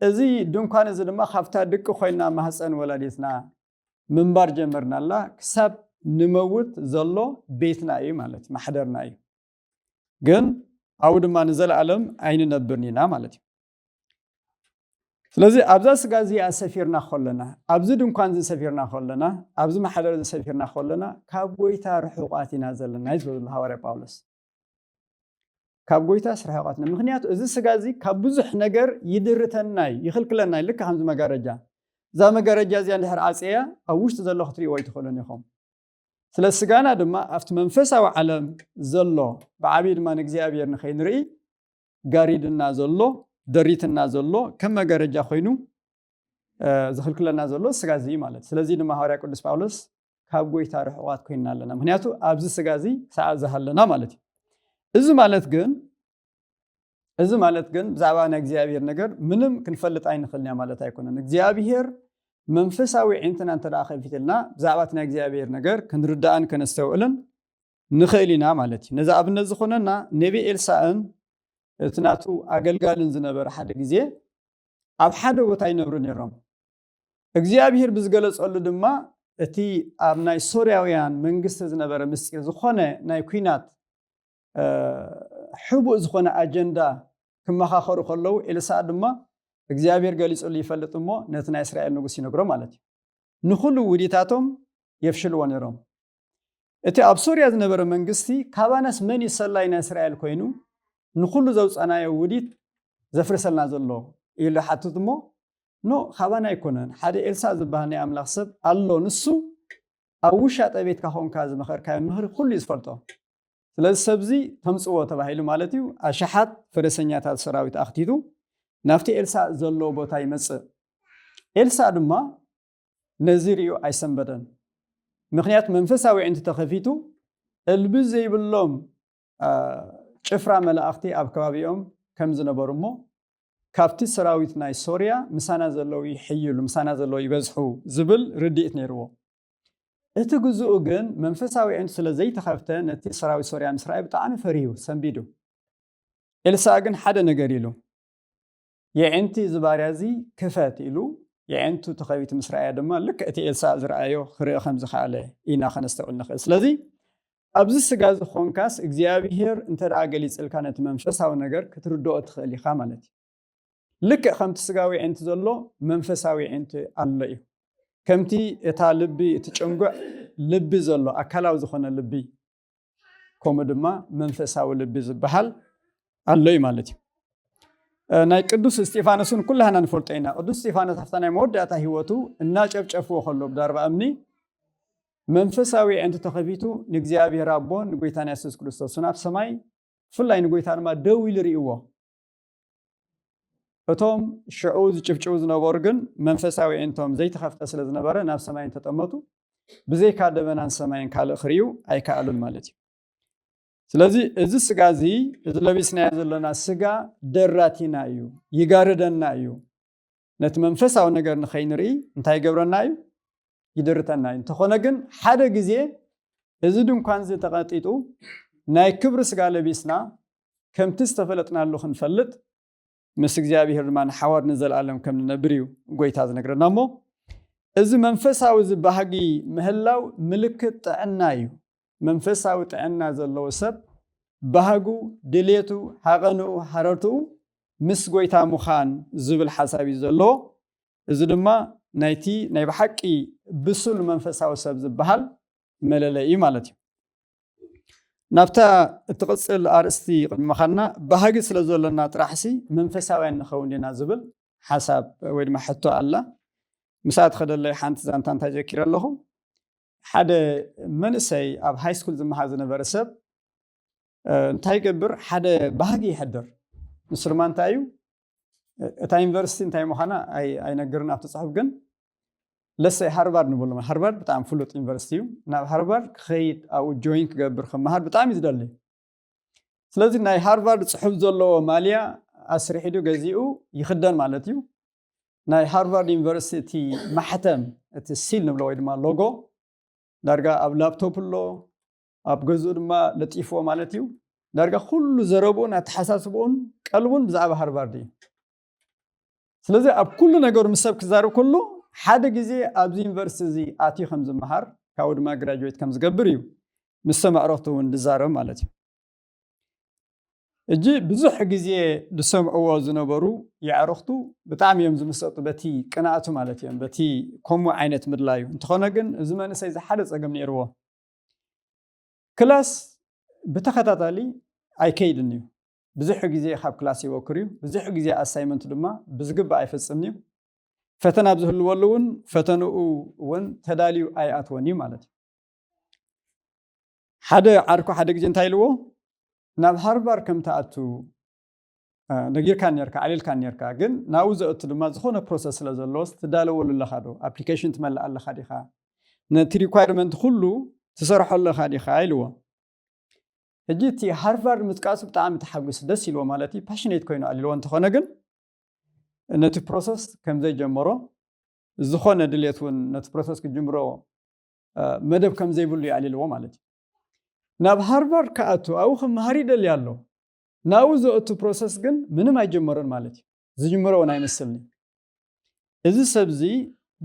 إذا دمكان إذا ما خفتا دك خوينا محسن ولا ديسنا من بار جمرنا الله كسب نموت زلوا بيتنا أي مالتي محدرنا أي جن أود ما نزل علم عين نبرنينا مالتي ስለዚህ ኣብዛ ስጋ እዚ ኣሰፊርና ኸለና ኣብዚ ድንኳን እዚ ሰፊርና ኸለና ኣብዚ ማሕደር እዚ ሰፊርና ኸለና ካብ ጎይታ ርሑቃት ኢና ዘለና ይብል ሐዋርያ ጳውሎስ ካብ ጎይታ ርሑቃት ኢና ምክንያቱ እዚ ስጋ እዚ ካብ ብዙሕ ነገር ይድርተና ይኽልክለና ልክ ከምዚ መጋረጃ እዛ መጋረጃ እዚኣ እንድሕር ኣፅያ ኣብ ውሽጢ ዘሎ ክትሪእዎ ይትኽእሉን ኢኹም ስለ ስጋና ድማ ኣብቲ መንፈሳዊ ዓለም ዘሎ ብዓብዪ ድማ ንእግዚኣብሔር ንኸይንርኢ ጋሪድና ዘሎ دريتنا زلوا كم جرجا خينو زخلك لنا زلوا سجازي مالت سلازي لما هاريا قدس باولس كابوي تاريخ وقت كينا لنا مهنياتو أبز سجازي ساعة زهلنا مالتي إذا مالت جن بزعبان إجزابير نجر منهم كنفلت عين خلنا مالت هيكون إجزابير منفساوي عندنا أنت داخل في تلنا بزعباتنا إجزابير نجر كنردان كنستوعلن نخيلنا مالتي نزع بنزخوننا نبي إلسان تناتو أقل زنبر حد جزية أب حد وتاين برنيرهم إجزابير بزجلس أولو دما تي أبناء سورياويان من قصة زنبر مسك زخونة ناي كوينات حبو زخونة أجندة كما خاخر خلو إلى ساعة دما إجزابير جالس أولي يفلت أمه نتنا إسرائيل نقصين قرام مالتي نخلو وديتاتهم يفشلوا نيرهم تي أب سوريا زنبر من قصتي كابانس من يصلي إسرائيل كوينو نخلو زوج أنا يوديت زفر سلنا زلوا إلا حتى دمو نو خبانا يكونن حد إلسا زباني أملاق سب الله نسو أوشات أبيت كهون كاز مخر كاي مهر كل يسفرته سلاز سبزي تمسوا تبعيلو مالتيو أشحات فرسنيات السراويت أختيدو نفتي إلسا زلوا بوتاي مس إلسا دما نزيريو أيسن بدن مخنيات منفساوي عند تخفيتو البزي باللوم شفرة ملاختي أبكابيهم كم زنبرمو كافتي سراويت ناي سوريا مسانا زلوي حيلو مسانا زلوي بزحو زبل رديت نيرو اتجزء جن منفساوي عند سلزي تخافته نتي سراوي سوريا مسرائي بتاعنا فريو سنبيدو إلساقن حدا نجاريلو يعنتي زباريازي كفات إلو يعنتو تخافيت مسرائي دما لك اتي إلساق زرعيو خريق خمز خالي إينا خنستقل نخل سلزي أبز السجاز خونكاس إجزابير أنت العقليس الكانت منفسها ونجر كتردو أدخلي خاملتي لك خمت سجاوي أنت زلوا منفساوي أنت الله كمتي إتالبي تجمع لبي زلوا أكلاو زخنا لبي كومدما منفساوي لبي زبحال الله مالتي ناي قدوس استيفانوسون كلها نفرطينا قدوس استيفانوس حفتنا مود أتاهيوتو الناس أبشفوا خلوا بدار أمني منفساوي أنت تخفيتو نجزابي ربون نقولتان يسوع كريستوس ناف سماي فلا نقولتان ما دويل ريوه فتوم شعوذ شفشوذ نبارجن منفساوي أنتم زي تخفت أسلز نبارة ناف سماي أنت تمتو بزي كاد بنان سماي كال خريو أي كالو المالتي سلازي إذا سجازي إذا لبسنا يزلنا سجا دراتنا أيو يجاردنا أيو نتمنفساو نجار نخينري نتاي جبرنا أيو يدرتنا انت خونجن حدا جزيه ازدون كانزي تقاطيتو ناي كبر سغا لبسنا كم تستفلتنا له خنفلت مس እግዚአብሔር ማን حوار نزل عالم كم نبريو ጎይታዝ ነግረናሞ እዚ መንፈሳዊ ዝ ባህጊ ምህላው ምልክት ጥዕናዩ መንፈሳዊ ጥዕና ዘለዎ ሰብ ባህጉ ድሌቱ ሓቀኑ ሓረርቱ ምስ ጎይታ ሙኻን ዝብል ሓሳብ ዘሎ እዚ ድማ ናይቲ ናይ በሐቂ ብሱል መንፈሳዊ ሰብ ዝበሃል መለለይ ማለት እዩ ናብታ እትቅጽል አርእስቲ ቅድመኸና ባህጊ ስለ ዘለና ጥራሕሲ መንፈሳውያን ንኸውን ዝብል ሓሳብ ወይ ድማ ሕቶ ኣላ مساعد خدلي حانت زانتان تذكر لهم حدا منسي أب هاي سكول زمها زنا برسب እንታይ ይገብር ሓደ ባህጊ ይሕድር ንስርማ እንታይ እዩ እታ ዩኒቨርሲቲ እንታይ ምዃና ኣይነግርን ኣብቲ ፅሑፍ ግን ለሰይ ሃርቫርድ ንብሎ ሃርቫርድ ብጣዕሚ ፍሉጥ ዩኒቨርሲቲ እዩ ናብ ሃርቫርድ ክኸይድ ኣብኡ ጆይን ክገብር ክመሃር ብጣዕሚ እዩ ዝደሊ ስለዚ ናይ ሃርቫርድ ፅሑፍ ዘለዎ ማልያ ኣስሪሒዱ ገዚኡ ይኽደን ማለት እዩ ናይ ሃርቫርድ ዩኒቨርሲቲ ማሕተም እቲ ሲል ንብሎ ወይ ድማ ሎጎ ዳርጋ ኣብ ላፕቶፕ ኣሎ ኣብ ገዝኡ ድማ ለጢፍዎ ማለት እዩ ዳርጋ ኩሉ ዘረብኡን ኣተሓሳስብኡን ቀልቡን ብዛዕባ ሃርቫርድ እዩ ስለዚ ኣብ ኩሉ ነገር ምስ ሰብ ክዛረብ ከሎ ሓደ ግዜ ኣብዚ ዩኒቨርሲቲ እዚ ኣትዩ ከም ዝመሃር ካብኡ ድማ ግራጁዌት ከም ዝገብር እዩ ምስ ተማዕረኽቱ እውን ዝዛረብ ማለት እዩ እጂ ብዙሕ ግዜ ዝሰምዕዎ ዝነበሩ ይዕረኽቱ ብጣዕሚ እዮም ዝምሰጡ በቲ ቅንኣቱ ማለት እዮም በቲ ከምኡ ዓይነት ምድላዩ እንተኾነ ግን እዚ መንእሰይ ዝሓደ ፀገም ነይርዎ ክላስ ብተኸታታሊ ኣይከይድን እዩ ብዙሕ ግዜ ካብ ክላስ ይወክር እዩ ብዙሕ ግዜ ኣሳይመንት ድማ ብዝግባእ ኣይፈፅምን እዩ ፈተና ብዝህልወሉ እውን ፈተንኡ እውን ተዳልዩ ኣይኣትወን እዩ ማለት እዩ ሓደ ዓርኮ ሓደ ግዜ እንታይ ኢልዎ ናብ ሃርቫርድ ከም ተኣቱ ነጊርካ ነርካ ዓሊልካ ነርካ ግን ናብኡ ዘእቱ ድማ ዝኾነ ፕሮሰስ ስለ ዘለዎስ ትዳለወሉ ኣለኻ ዶ ኣፕሊኬሽን ትመልእ ኣለኻ ዲኻ ነቲ ሪኳይርመንት ኩሉ ትሰርሖ ኣለኻ ዲኻ ኢልዎ ሕጂ እቲ ሃርቫርድ ምጥቃሱ ብጣዕሚ ተሓጒስ ደስ ኢልዎ ማለት እዩ ፓሽኔት ኮይኑ ኣሊልዎ እንተኾነ ግን ነቲ ፕሮሰስ ከም ዘይጀመሮ ዝኾነ ድሌት እውን ነቲ ፕሮሰስ ክጅምሮ መደብ ከም ዘይብሉ እዩ ኣሊልዎ ማለት እዩ ናብ ሃርቫርድ ከኣቱ ኣብኡ ክመሃር ይደሊ ኣሎ ናብኡ ዘእቱ ፕሮሰስ ግን ምንም ኣይጀመረን ማለት እዩ ዝጅምሮ እውን ኣይመስልኒ እዚ ሰብ እዚ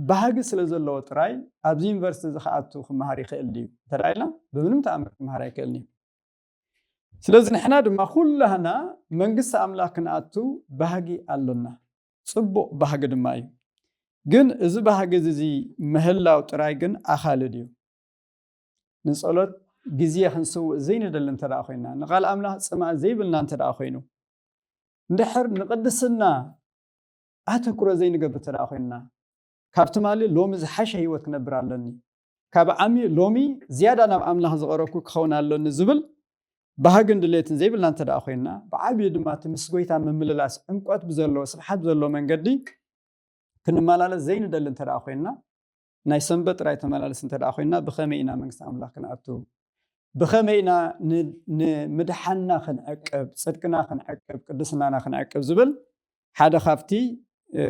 ባህጊ ስለ ዘለዎ ጥራይ ኣብዚ ዩኒቨርሲቲ እዚ ከኣቱ ክመሃር ይኽእል ድዩ እንተደኣ ብምንም ተኣምር ክመሃር ኣይክእልኒ ስለዚ ንሕና ድማ ኩላህና መንግስቲ ኣምላኽ ክንኣቱ ባህጊ ኣሎና ፅቡቕ ባህጊ ድማ እዩ ግን እዚ ባህጊ እዚ ምህላው ጥራይ ግን ኣኻልድ እዩ ንፀሎት ግዜ ክንስውእ ዘይንደሊ እንተደኣ ኮይና ንቓል ኣምላኽ ፅማእ ዘይብልና እንተደኣ ኮይኑ እንድሕር ንቅድስና ኣተኩሮ ዘይንገብር እንተደኣ ኮይና ካብቲ ማሊ ሎሚ ዝሓሸ ሂወት ክነብር ኣለኒ ካብ ዓሚ ሎሚ ዝያዳ ናብ ኣምላኽ ዝቐረብኩ ክኸውን ኣለኒ ዝብል ባህግን ድሌትን ዘይብልና እንተደኣ ኮይና ብዓብዪ ድማ እቲ ምስ ጎይታ ምምልላስ ዕምቆት ብዘለዎ ስብሓት ብዘለዎ መንገዲ ክንመላለስ ዘይንደሊ እንተደኣ ኮይና ናይ ሰንበት ጥራይ ተመላለስ እንተደኣ ኮይና ብኸመይ ኢና መንግስቲ ኣምላኽ ክንኣቱ ብኸመይ ኢና ንምድሓንና ክንዕቅብ ፅድቅና ክንዕቅብ ቅድስናና ክንዕቅብ ዝብል ሓደ ካብቲ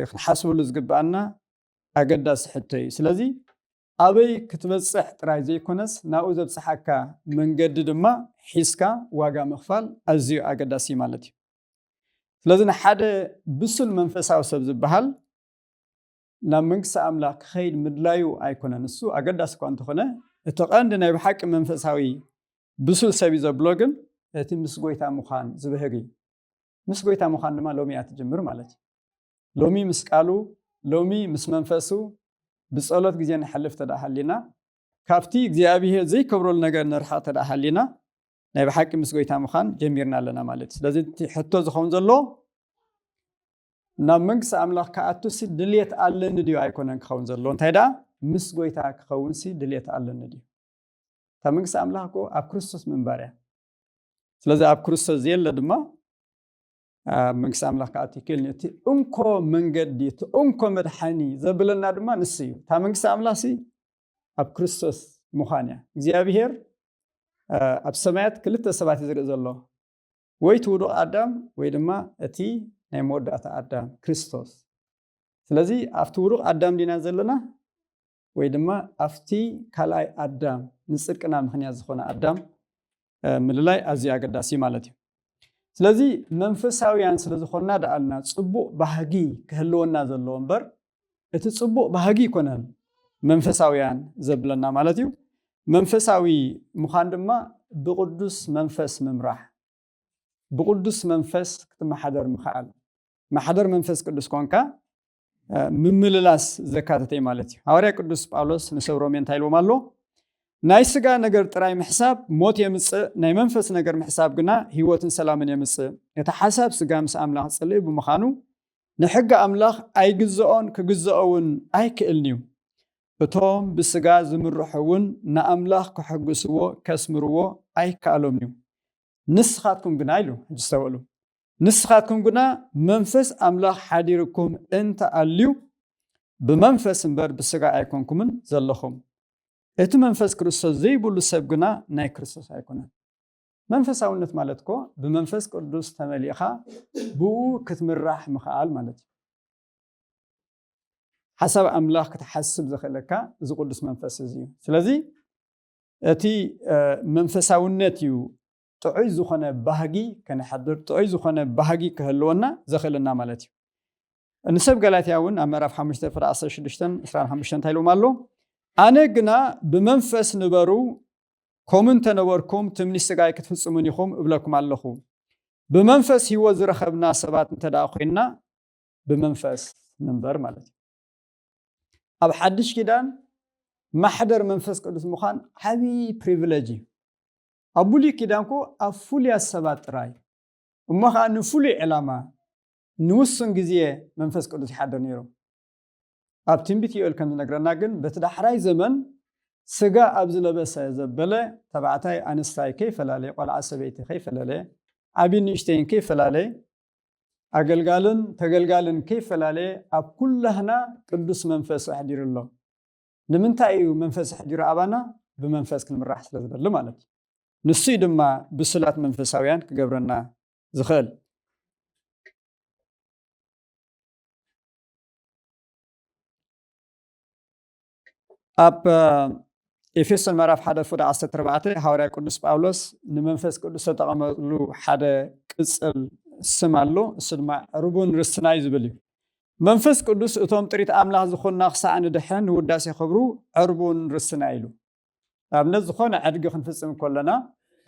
ክንሓስበሉ ዝግባአና ኣገዳሲ ሕቶ እዩ ስለዚ ኣበይ ክትበፅሕ ጥራይ ዘይኮነስ ናብኡ ዘብፅሓካ መንገዲ ድማ ሒዝካ ዋጋ ምኽፋል ኣዝዩ ኣገዳሲ ማለት እዩ ስለዚ ንሓደ ብሱል መንፈሳዊ ሰብ ዝበሃል ናብ መንግስቲ ኣምላኽ ክኸይድ ምድላዩ ኣይኮነን እሱ ኣገዳሲ እኳ እንተኾነ እቲ ቀንዲ ናይ ብሓቂ መንፈሳዊ ብሱል ሰብ እዩ ዘብሎ ግን እቲ ምስ ጎይታ ምዃን ዝበህግ እዩ ምስ ጎይታ ምዃን ድማ ሎሚ እያ ትጅምር ማለት እዩ ሎሚ ምስ ቃሉ ሎሚ ምስ መንፈሱ ብፀሎት ግዜ ንሕልፍ ተደኣ ሃሊና ካብቲ እግዚኣብሔር ዘይከብረሉ ነገር ንርሓቕ ተደኣ ሃሊና ናይ ብሓቂ ምስ ጎይታ ምዃን ጀሚርና ኣለና ማለት እዩ ስለዚ እቲ ሕቶ ዝኸውን ዘሎ ናብ መንግስቲ ኣምላኽ ከኣቱሲ ድልየት ኣለኒ ድዩ ኣይኮነን ክኸውን ዘሎ እንታይ ደኣ ምስ ጎይታ ክኸውንሲ ድልየት ኣለኒ ድዩ እታ መንግስቲ ኣምላኽ እኮ ኣብ ክርስቶስ ምንባር እያ ስለዚ ኣብ ክርስቶስ ዘየለ ድማ መንግስቲ ኣምላኽ ከኣቱ ይክእልኒ እቲ እንኮ መንገዲ እቲ እንኮ መድሓኒ ዘብለና ድማ ንስ እዩ እታ መንግስቲ ኣምላኽ ኣብ ክርስቶስ ምዃን እያ እግዚኣብሔር ኣብ ሰማያት ክልተ ሰባት እዩ ዝርኢ ዘሎ ወይ እቲ ውዱቕ ኣዳም ወይ ድማ እቲ ናይ መወዳእታ ኣዳም ክርስቶስ ስለዚ ኣብቲ ውዱቕ ኣዳም ዲና ዘለና ወይ ድማ ኣብቲ ካልኣይ ኣዳም ንፅድቅና ምክንያት ዝኾነ ኣዳም ምልላይ ኣዝዩ ኣገዳሲ ማለት እዩ ስለዚ መንፈሳውያን ስለ ዝኾንና ደኣልና ፅቡቕ ባህጊ ክህልወና ዘለዎ እምበር እቲ ፅቡቕ ባህጊ ይኮነን መንፈሳውያን ዘብለና ማለት እዩ መንፈሳዊ ምዃን ድማ ብቅዱስ መንፈስ ምምራሕ ብቅዱስ መንፈስ ክትመሓደር ምኽኣል ማሕደር መንፈስ ቅዱስ ኮንካ ምምልላስ ዘካተተ ማለት እዩ ሐዋርያ ቅዱስ ጳውሎስ ንሰብ ሮሜ እንታይ ኢልዎም ኣሎ ናይ ስጋ ነገር ጥራይ ምሕሳብ ሞት የምፅእ ናይ መንፈስ ነገር ምሕሳብ ግና ህይወትን ሰላምን የምፅእ እቲ ሓሳብ ስጋ ምስ ኣምላኽ ፅልኢ ብምዃኑ ንሕጊ ኣምላኽ ኣይግዝኦን ክግዝኦውን ኣይክእልን እዩ እቶም ብስጋ ዝምርሑ እውን ንኣምላኽ ክሕግስዎ ከስምርዎ ኣይከኣሎም እዩ ንስኻትኩም ግና ኢሉ ጅስተውሉ ንስኻትኩም ግና መንፈስ ኣምላኽ ሓዲርኩም እንተ ኣልዩ ብመንፈስ እምበር ብስጋ ኣይኮንኩምን ዘለኹም እቲ መንፈስ ክርስቶስ ዘይብሉ ሰብ ግና ናይ ክርስቶስ ኣይኮነን መንፈሳውነት ማለት እኮ ብመንፈስ ቅዱስ ተመሊእኻ ብኡ ክትምራሕ ምኽኣል ማለት እዩ ሓሳብ ኣምላኽ ክትሓስብ ዘኽእለካ እዚ ቅዱስ መንፈስ እዚ እዩ ስለዚ እቲ መንፈሳውነት እዩ ጥዑይ ዝኾነ ባህጊ ከነሓድር ጥዑይ ዝኾነ ባህጊ ክህልወና ዘኽእለና ማለት እዩ ንሰብ ገላትያ እውን ኣብ ምዕራፍ 5:16-25 እንታይ ኢሎም ኣሎ ኣነ ግና ብመንፈስ ንበሩ ከምኡ እንተነበርኩም ትምኒት ስጋይ ክትፍፅሙን ኢኹም እብለኩም ኣለኹ ብመንፈስ ሂወት ዝረኸብና ሰባት እንተደኣ ኮይና ብመንፈስ ንንበር ማለት እዩ ኣብ ሓድሽ ኪዳን ማሕደር መንፈስ ቅዱስ ምዃን ዓብይ ፕሪቪሌጅ እዩ ኣብ ብሉይ ኪዳንኮ ኣብ ፍሉያት ሰባት ጥራይ እሞ ከዓ ንፍሉይ ዕላማ ንውሱን ግዜ መንፈስ ቅዱስ ይሓድር ነይሩ ኣብ ትንቢት ዮኤል ከም ዝነግረና ግን በቲ ዳሕራይ ዘመን ስጋ ኣብ ዝለበሰ ዘበለ ተባዕታይ ኣንስታይ ከይፈላለየ ቆልዓ ሰበይቲ ከይፈላለየ ዓብይን ንእሽተይን ከይፈላለየ ኣገልጋልን ተገልጋልን ከይፈላለየ ኣብ ኩላህና ቅዱስ መንፈስ ኣሕዲሩ ኣሎ ንምንታይ እዩ መንፈስ ኣሕዲሩ ኣባና ብመንፈስ ክንምራሕ ስለ ዝደሊ ማለት እዩ ንሱ ድማ ብስላት መንፈሳውያን ክገብረና ዝኽእል ኣብ ኤፌሶን ምዕራፍ 1:14 ሐዋርያ ቅዱስ ጳውሎስ ንመንፈስ ቅዱስ ተጠቐመሉ ሓደ ቅጽል ስም ኣሎ እሱ ድማ ርቡን ርስናይ ዝብል እዩ መንፈስ ቅዱስ እቶም ጥሪት ኣምላኽ ዝኾኑና ክሳዕ ንድሕን ንውዳሴ ክብሩ ዕርቡን ርስናይ ኢሉ ኣብነት ዝኾነ ዕድጊ ክንፍፅም ከለና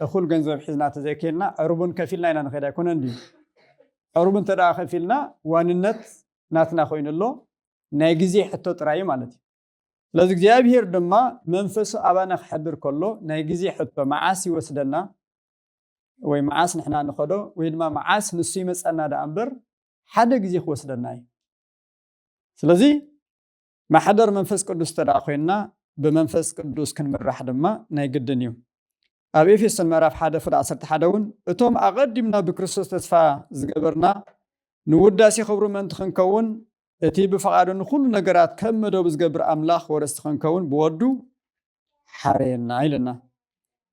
እኹል ገንዘብ ሒዝና ተዘይከልና ዕርቡን ከፊልና ኢና ንኸይድ ኣይኮነን ድዩ ዕርቡን ተደኣ ከፊልና ዋንነት ናትና ኮይኑ ኣሎ ናይ ግዜ ሕቶ ጥራይ ማለት እዩ ስለዚ እግዚኣብሔር ድማ መንፈሱ ኣባና ክሕድር ከሎ ናይ ግዜ ሕቶ መዓስ ይወስደና ወይ መዓስ ንሕና ንኸዶ ወይ ድማ መዓስ ንሱ ይመፀና ዳ እምበር ሓደ ግዜ ክወስደና እዩ ስለዚ ማሕደር መንፈስ ቅዱስ ተደኣ ኮይና ብመንፈስ ቅዱስ ክንምራሕ ድማ ናይ ግድን እዩ ኣብ ኤፌሶን ምዕራፍ 1:11 እውን እቶም ኣቐዲምና ብክርስቶስ ተስፋ ዝገበርና ንውዳሴ ክብሩ ምእንቲ ክንከውን እቲ ብፈቃዱ ንኩሉ ነገራት ከም መደቡ ዝገብር ኣምላኽ ወረስቲ ክንከውን ብወዱ ሓረየና ኢለና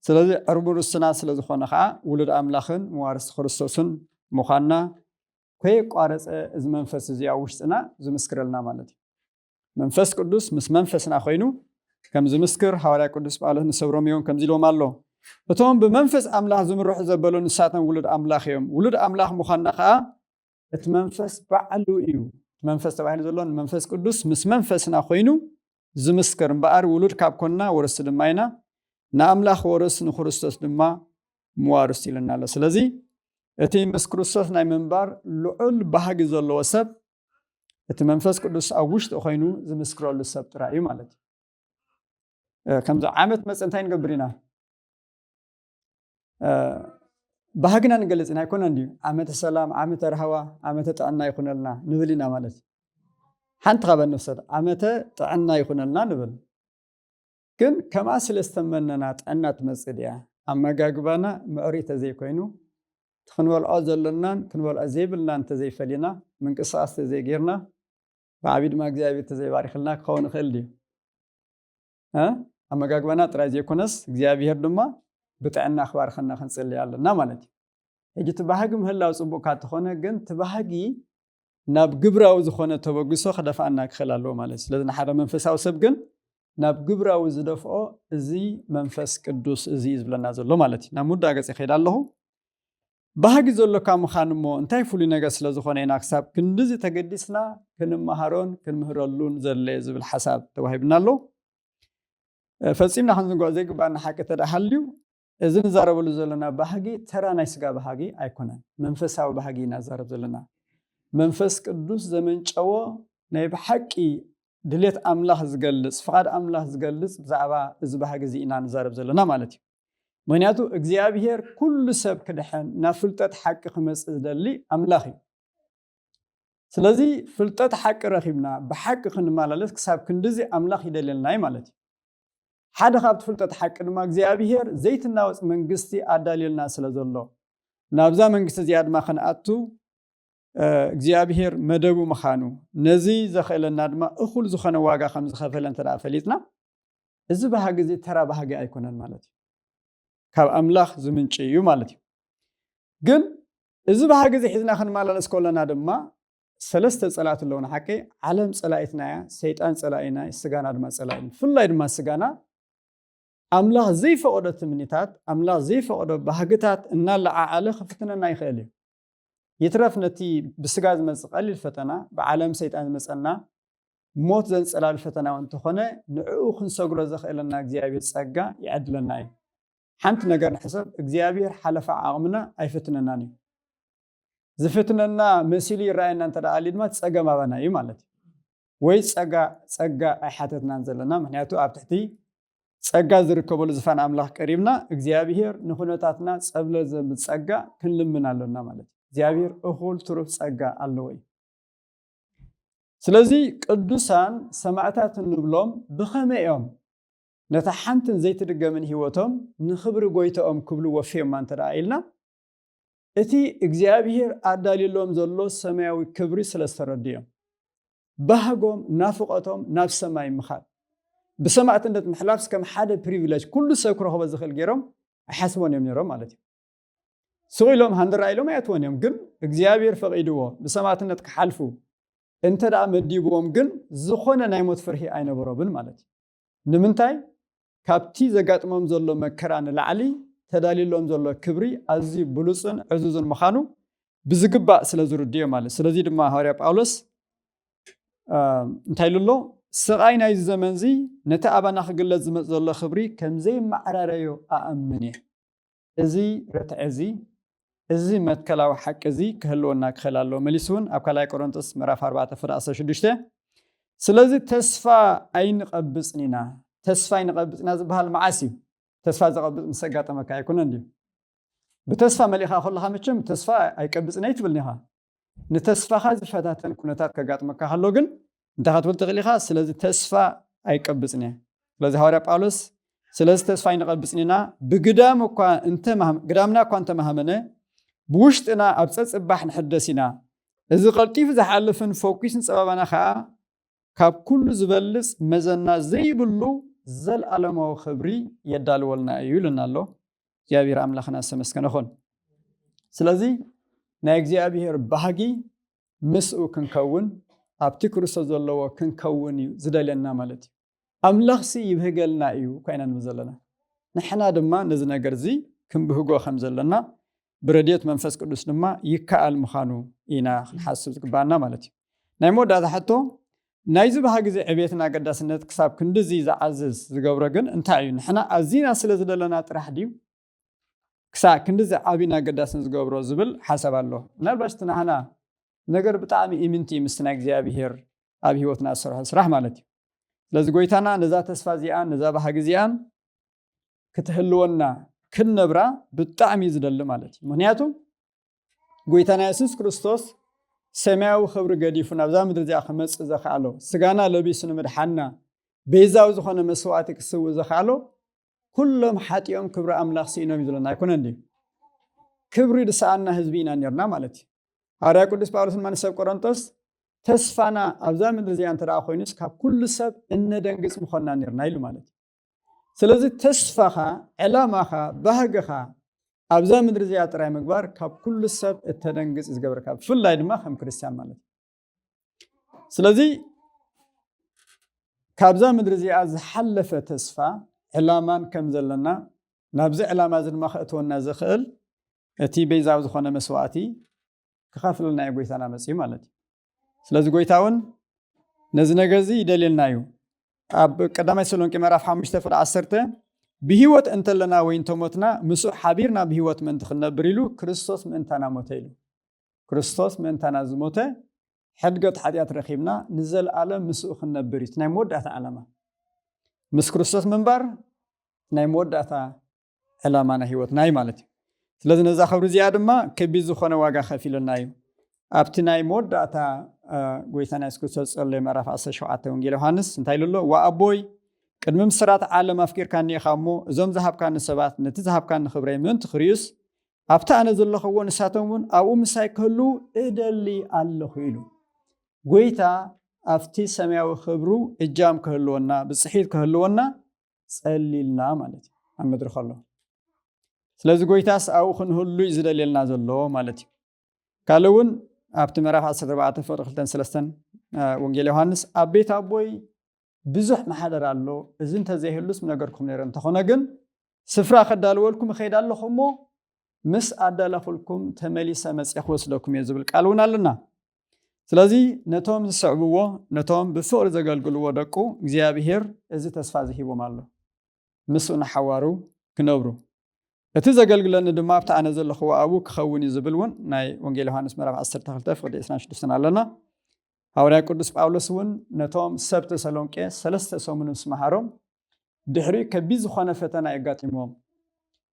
ስለዚ ዕርቡን ርስና ስለ ዝኾነ ከዓ ውሉድ ኣምላኽን መዋርስቲ ክርስቶስን ምዃንና ከይቋረፀ እዚ መንፈስ እዚ ኣብ ውሽጥና ዝምስክረልና ማለት እዩ መንፈስ ቅዱስ ምስ መንፈስና ኮይኑ ከም ዝምስክር ሐዋርያ ቅዱስ ጳውሎስ ንሰብሮምዮም ከምዚ ኢሎም ኣሎ እቶም ብመንፈስ ኣምላኽ ዝምርሑ ዘበሉ ንሳቶም ውሉድ ኣምላኽ እዮም ውሉድ ኣምላኽ ምዃንና ከዓ እቲ መንፈስ ባዕሉ እዩ መንፈስ ተባሂሉ ዘሎ መንፈስ ቅዱስ ምስ መንፈስና ኮይኑ ዝምስክር እምበኣር ውሉድ ካብ ኮንና ወረስቲ ድማ ኢና ንኣምላኽ ወረስቲ ንክርስቶስ ድማ መዋርስቲ ኢለና ኣሎ ስለዚ እቲ ምስ ክርስቶስ ናይ ምንባር ልዑል ባህጊ ዘለዎ ሰብ እቲ መንፈስ ቅዱስ ኣብ ውሽጢ ኮይኑ ዝምስክረሉ ሰብ ጥራይ እዩ ማለት እዩ ከምዚ ዓመት መፅእ እንታይ ንገብር ኢና ባህግና ንገለፅ ኢና ኣይኮነን ድዩ ዓመተ ሰላም ዓመተ ረሃዋ ዓመተ ጥዕና ይኹነልና ንብል ኢና ማለት እዩ ሓንቲ ኸበ ንፍሰድ ዓመተ ጥዕና ይኹነልና ንብል ግን ከምኣ ስለ ዝተመነና ጥዕና ትመፅእ ድያ ኣመጋግባና ምዕሩይ ተዘይኮይኑ ክንበልዖ ዘለናን ክንበልዖ ዘይብልና እንተዘይፈሊና ምንቅስቃስ ተዘይጌርና ብዓብይ ድማ እግዚኣብሔር ተዘይባሪኽልና ክኸውን ይኽእል ድዩ ኣመጋግባና ጥራይ ዘይኮነስ እግዚኣብሔር ድማ ብጥዕና ክባርኸና ክንፅልይ ኣለና ማለት እዩ ሕጂ እቲ ባህጊ ምህላው ፅቡቅ ካ ተኾነ ግን እቲ ባህጊ ናብ ግብራዊ ዝኾነ ተበግሶ ክደፋኣና ክኽእል ኣለዎ ማለት እዩ ስለዚ ንሓደ መንፈሳዊ ሰብ ግን ናብ ግብራዊ ዝደፍኦ እዚ መንፈስ ቅዱስ እዚ ዝብለና ዘሎ ማለት እዩ ናብ ሙዳእ ገፅ ይኸይድ ኣለኹ ባህጊ ዘሎካ ምዃን እሞ እንታይ ፍሉይ ነገር ስለ ዝኾነ ኢና ክሳብ ክንዲዚ ተገዲስና ክንመሃሮን ክንምህረሉን ዘድለየ ዝብል ሓሳብ ተዋሂብና ኣሎ ፈፂምና ክንዝንጎዕ ዘይግባአና ሓቂ ተዳሃልዩ እዚ ንዛረበሉ ዘለና ባህጊ ተራ ናይ ስጋ ባህጊ ኣይኮነን መንፈሳዊ ባህጊ ኢና ዛረብ ዘለና መንፈስ ቅዱስ ዘመንጨዎ ናይ ብሓቂ ድሌት ኣምላኽ ዝገልፅ ፍቓድ ኣምላኽ ዝገልፅ ብዛዕባ እዚ ባህጊ እዚ ኢና ንዛረብ ዘለና ማለት እዩ ምክንያቱ እግዚኣብሔር ኩሉ ሰብ ክድሕን ናብ ፍልጠት ሓቂ ክመፅእ ዝደሊ ኣምላኽ እዩ ስለዚ ፍልጠት ሓቂ ረኺብና ብሓቂ ክንመላለስ ክሳብ ክንዲዚ ኣምላኽ ይደልየልና ማለት እዩ ሓደ ካብቲ ፍልጠት ሓቂ ድማ እግዚኣብሔር ዘይትናወፅ መንግስቲ ኣዳልየልና ስለ ዘሎ ናብዛ መንግስቲ እዚኣ ድማ ክንኣቱ እግዚኣብሔር መደቡ ምዃኑ ነዚ ዘኽእለና ድማ እኹል ዝኾነ ዋጋ ከም ዝኸፈለ እንተዳ ፈሊጥና እዚ ባህጊ እዚ ተራ ባህጊ ኣይኮነን ማለት እዩ ካብ ኣምላኽ ዝምንጭ እዩ ማለት እዩ ግን እዚ ባህጊ እዚ ሒዝና ክንመላለስ ከለና ድማ ሰለስተ ፀላእት ኣለውና ሓቂ ዓለም ፀላኢትና እያ ሰይጣን ፀላኢና ስጋና ድማ ፀላኢ ብፍላይ ድማ ስጋና ኣምላኽ ዘይፈቀዶ ትምኒታት ኣምላኽ ዘይፈቀዶ ባህግታት እናለዓዓለ ክፍትነና ይኽእል እዩ ይትረፍ ነቲ ብስጋ ዝመፅእ ቀሊል ፈተና ብዓለም ሰይጣን ዝመፀና ሞት ዘንፀላል ፈተና እንትኾነ ንዕኡ ክንሰግሮ ዘኽእለና እግዚኣብሔር ፀጋ ይዕድለና እዩ ሓንቲ ነገር ንሕሰብ እግዚኣብሔር ሓለፋ ዓቕምና ኣይፍትነናን እዩ ዝፍትነና መሲሉ ይረኣየና እንተደኣ ኣልዩ ድማ ፀገም ኣባና እዩ ማለት እዩ ወይ ፀጋ ኣይሓተትናን ዘለና ምክንያቱ ኣብ ትሕቲ ፀጋ ዝርከበሉ ዝፋን ኣምላኽ ቀሪብና እግዚኣብሔር ንኩነታትና ፀብለ ዘብል ፀጋ ክንልምን ኣለና ማለት እዩ እግዚኣብሔር እኹል ትሩፍ ፀጋ ኣለዎ እዩ ስለዚ ቅዱሳን ሰማዕታት እንብሎም ብኸመይ እዮም ነታ ሓንትን ዘይትድገምን ሂወቶም ንክብሪ ጎይቶኦም ክብሉ ወፊዮማ እንተደኣ ኢልና እቲ እግዚኣብሔር ኣዳልየሎም ዘሎ ሰማያዊ ክብሪ ስለዝተረድዮም ባህጎም ናፍቆቶም ናብ ሰማይ ምኻድ ብሰማዕትነት ምሕላፍ ከም ሓደ ፕሪቪሌጅ ኩሉ ሰብ ክረኽቦ ዝኽእል ገይሮም ኣይሓስቦን እዮም ነይሮም ማለት እዩ ስቑኢሎም ሃንደራ ኢሎም ኣያትዎን እዮም ግን እግዚኣብሔር ፈቒድዎ ብሰማዕትነት ክሓልፉ እንተደኣ መዲብዎም ግን ዝኾነ ናይ ሞት ፍርሂ ኣይነበሮምን ማለት እዩ ንምንታይ ካብቲ ዘጋጥሞም ዘሎ መከራ ንላዕሊ ተዳልየሎም ዘሎ ክብሪ ኣዝዩ ብሉፅን ዕዙዝን ምዃኑ ብዝግባእ ስለ ዝርድዮ ማለት ስለዚ ድማ ሐዋርያ ጳውሎስ እንታይ ኢሉ ስቃይ ናይ ዘመን እዚ ነቲ ኣባና ክግለጽ ዝመጽ ዘሎ ክብሪ ከምዘይ ማዕራረዮ ኣኣምን እየ እዚ ርትዕ እዚ መትከላዊ ሓቂ እዚ ክህልወና ክኽእል ኣለዎ መሊሱ እውን ኣብ ካልኣይ ቆሮንቶስ ምዕራፍ 4:16 ስለዚ ተስፋ ኣይንቐብፅን ኢና ተስፋ ኣይንቐብፅን ኢና ዝበሃል መዓስ እዩ ተስፋ ዘቐብፅ ምስ ኣጋጠመካ ኣይኮነን ድዩ ብተስፋ መሊኻ ከለኻ መቸም ተስፋ ኣይቀብፅን ኣይትብል ኒኻ ንተስፋኻ ዝፈታተን ኩነታት ከጋጥመካ ከሎ ግን እንታይ ክትብል ትኽእል ኢኻ ስለዚ ተስፋ ኣይቀብፅን እየ ስለዚ ሐዋርያ ጳውሎስ ስለዚ ተስፋ ኣይንቐብፅን ኢና ብግዳም እኳ ግዳምና እኳ እንተመሃመነ ብውሽጥና ኣብ ፀፅባሕ ንሕደስ ኢና እዚ ቀልጢፉ ዝሓልፍን ፎኩስን ፀበባና ከዓ ካብ ኩሉ ዝበልፅ መዘና ዘይብሉ ዘለኣለማዊ ክብሪ የዳልወልና እዩ ኢሉና ኣሎ እግዚኣብሔር ኣምላኽና ዝተመስገነ ይኹን ስለዚ ናይ እግዚኣብሔር ባህጊ ምስኡ ክንከውን ኣብቲ ክርስቶስ ዘለዎ ክንከውን እዩ ዝደልየና ማለት እዩ ኣምላኽሲ ይብህገልና እዩ ኮይና ንብል ዘለና ንሕና ድማ ነዚ ነገር እዚ ክንብህጎ ከም ዘለና ብረድኤት መንፈስ ቅዱስ ድማ ይከኣል ምዃኑ ኢና ክንሓስብ ዝግባአና ማለት እዩ ናይ መወዳእታ ሕቶ ናይዚ ባህጊ እዚ ዕብየትን ኣገዳስነት ክሳብ ክንዲዚ ዝዓዝዝ ዝገብሮ ግን እንታይ እዩ ንሕና ኣዝና ስለ ዝደለና ጥራሕ ድዩ ክሳብ ክንዲዚ ዓብይን ኣገዳስን ዝገብሮ ዝብል ሓሳብ ኣሎ ምናልባሽ እቲ ንሕና ነገር ብጣዕሚ ኢምንቲ ምስቲ ናይ እግዚኣብሔር ኣብ ሂወትና ዝሰርሖ ስራሕ ማለት እዩ ስለዚ ጎይታና ነዛ ተስፋ እዚኣን ነዛ ባህጊ እዚኣን ክትህልወና ክንነብራ ብጣዕሚ ዝደሊ ማለት እዩ ምክንያቱ ጎይታና የሱስ ክርስቶስ ሰማያዊ ክብሪ ገዲፉ ናብዛ ምድሪ እዚኣ ክመፅእ ዘኽኣሎ ስጋና ለቢሱ ንምድሓና ቤዛዊ ዝኾነ መስዋዕቲ ክስውእ ዘኽኣሎ ኩሎም ሓጢኦም ክብሪ ኣምላኽ ስኢኖም እዩ ዘለና ኣይኮነን ድዩ ክብሪ ድሰኣና ህዝቢ ኢና ነርና ማለት እዩ ሐዋርያ ቅዱስ ጳውሎስ ድማ ንሰብ ቆሮንቶስ ተስፋና ኣብዛ ምድሪ እዚኣ እንተደኣ ኮይኑስ ካብ ኩሉ ሰብ እነደንግፅ ምኾንና ነርና ኢሉ ማለት እዩ ስለዚ ተስፋኻ ዕላማኻ ባህግኻ ኣብዛ ምድሪ እዚኣ ጥራይ ምግባር ካብ ኩሉ ሰብ እተደንግፅ ዝገብረካ ብፍላይ ድማ ከም ክርስቲያን ማለት እዩ ስለዚ ካብዛ ምድሪ እዚኣ ዝሓለፈ ተስፋ ዕላማን ከም ዘለና ናብዚ ዕላማ እዚ ድማ ክእትወና ዝኽእል እቲ ቤዛዊ ዝኾነ መስዋዕቲ ክኸፍለልና እዩ ጎይታና መፅኡ ማለት እዩ ስለዚ ጎይታ እውን ነዚ ነገር እዚ ይደልየልና እዩ ኣብ ቀዳማይ ተሰሎንቄ ምዕራፍ 5:10 ብሂወት እንተለና ወይ እንተሞትና ምስኡ ሓቢርና ብሂወት ምእንቲ ክንነብር ኢሉ ክርስቶስ ምእንታና ሞተ ኢሉ ክርስቶስ ምእንታና ዝሞተ ሕድገት ሓጢኣት ረኺብና ንዘለኣለም ምስኡ ክንነብር እዩ ናይ መወዳእታ ዓላማ ምስ ክርስቶስ ምንባር ናይ መወዳእታ ዕላማና ሂወትና እዩ ማለት እዩ ስለዚ ነዛ ክብሪ እዚኣ ድማ ከቢድ ዝኾነ ዋጋ ከፊልና እዩ ኣብቲ ናይ መወዳእታ ጎይታና የሱስ ክርስቶስ ጸለየ ምዕራፍ 17 ወንጌል ዮሃንስ እንታይ ኢሉ ኣሎ ወኣቦይ ቅድሚ ምስራት ዓለም ኣፍቂርካኒ ኢኻ እሞ እዞም ዝሃብካኒ ሰባት ነቲ ዝሃብካኒ ክብረይ ምእንቲ ክርዩስ ኣብቲ ኣነ ዘለኽዎ ንሳቶም እውን ኣብኡ ምሳይ ክህሉ እደሊ ኣለኹ ኢሉ ጎይታ ኣብቲ ሰማያዊ ክብሩ እጃም ክህልወና ብፅሒት ክህልወና ጸሊልና ማለት እዩ ኣብ ምድሪ ከሎ ስለዚ ጎይታስ ኣብኡ ክንህሉ እዩ ዝደልየልና ዘሎ ማለት እዩ ካልእ እውን ኣብቲ ምዕራፍ 14 ፍቅዲ 2-3 ወንጌል ዮሃንስ ኣብ ቤት ኣቦይ ብዙሕ ማሕደር ኣሎ እዚ እንተዘይህሉስ ነገርኩም ነይረ እንተኾነ ግን ስፍራ ከዳልወልኩም እኸይድ ኣለኹ እሞ ምስ ኣዳለኹልኩም ተመሊሰ መፅእ ክወስደኩም እየ ዝብል ቃል እውን ኣለና ስለዚ ነቶም ዝስዕብዎ ነቶም ብፍቅሪ ዘገልግልዎ ደቁ እግዚኣብሔር እዚ ተስፋ ዝሂቦም ኣሎ ምስኡ ንሓዋሩ ክነብሩ እቲ ዘገልግለኒ ድማ ኣብቲ ኣነ ዘለኽዎ ኣብኡ ክኸውን እዩ ዝብል እውን ናይ ወንጌል ዮሃንስ ምዕራፍ 12 ፍቅዲ 26 ኣለና ሐዋርያ ቅዱስ ጳውሎስ እውን ነቶም ሰብ ተሰሎንቄ 3 ሰሙን ምስ መሃሮም ድሕሪ ከቢድ ዝኾነ ፈተና የጋጢሞም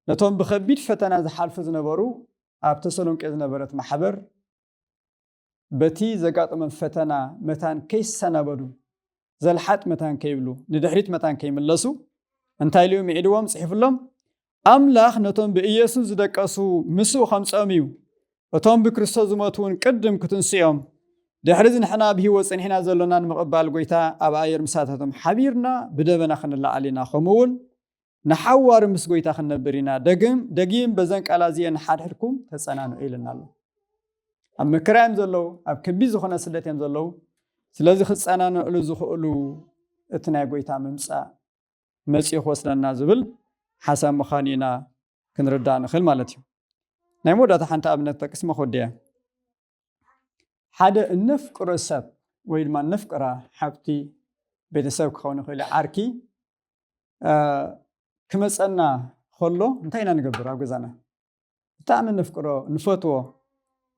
ነቶም ብከቢድ ፈተና ዝሓልፉ ዝነበሩ ኣብ ተሰሎንቄ ዝነበረት ማሕበር በቲ ዘጋጠመን ፈተና መታን ከይሰናበዱ ዘልሓጥ መታን ከይብሉ ንድሕሪት መታን ከይምለሱ እንታይ ልዩ ሚዒድዎም ጽሒፍሎም ኣምላኽ ነቶም ብኢየሱስ ዝደቀሱ ምስኡ ከምጾም እዩ እቶም ብክርስቶስ ዝሞቱ እውን ቅድም ክትንስኦም ድሕሪ እዚ ንሕና ብሂወት ፀኒሕና ዘለና ንምቕባል ጎይታ ኣብ ኣየር ምሳታቶም ሓቢርና ብደበና ክንላዓል ኢና ከምኡውን ንሓዋር ምስ ጎይታ ክንነብር ኢና ደጊም በዘን ቃላት እዚአን ሓድሕድኩም ተጸናንዑ ኢልና ኣሎ ኣብ መከራ እዮም ዘለው ኣብ ከቢድ ዝኾነ ስደት እዮም ዘለው ስለዚ ክጸናንዑሉ ዝኽእሉ እቲ ናይ ጎይታ ምምፃእ መፂኡ ክወስደና ዝብል ሓሳብ ምዃኑ ኢና ክንርዳእ ንኽእል ማለት እዩ ናይ መወዳእታ ሓንቲ ኣብነት ጠቅስመ ክወድያ ሓደ እነፍቅሮ ሰብ ወይ ድማ ነፍቅራ ሓብቲ ቤተሰብ ክኸውን ይኽእል ዓርኪ ክመፀና ከሎ እንታይ ኢና ንገብር ኣብ ገዛና ብጣዕሚ ነፍቅሮ ንፈትዎ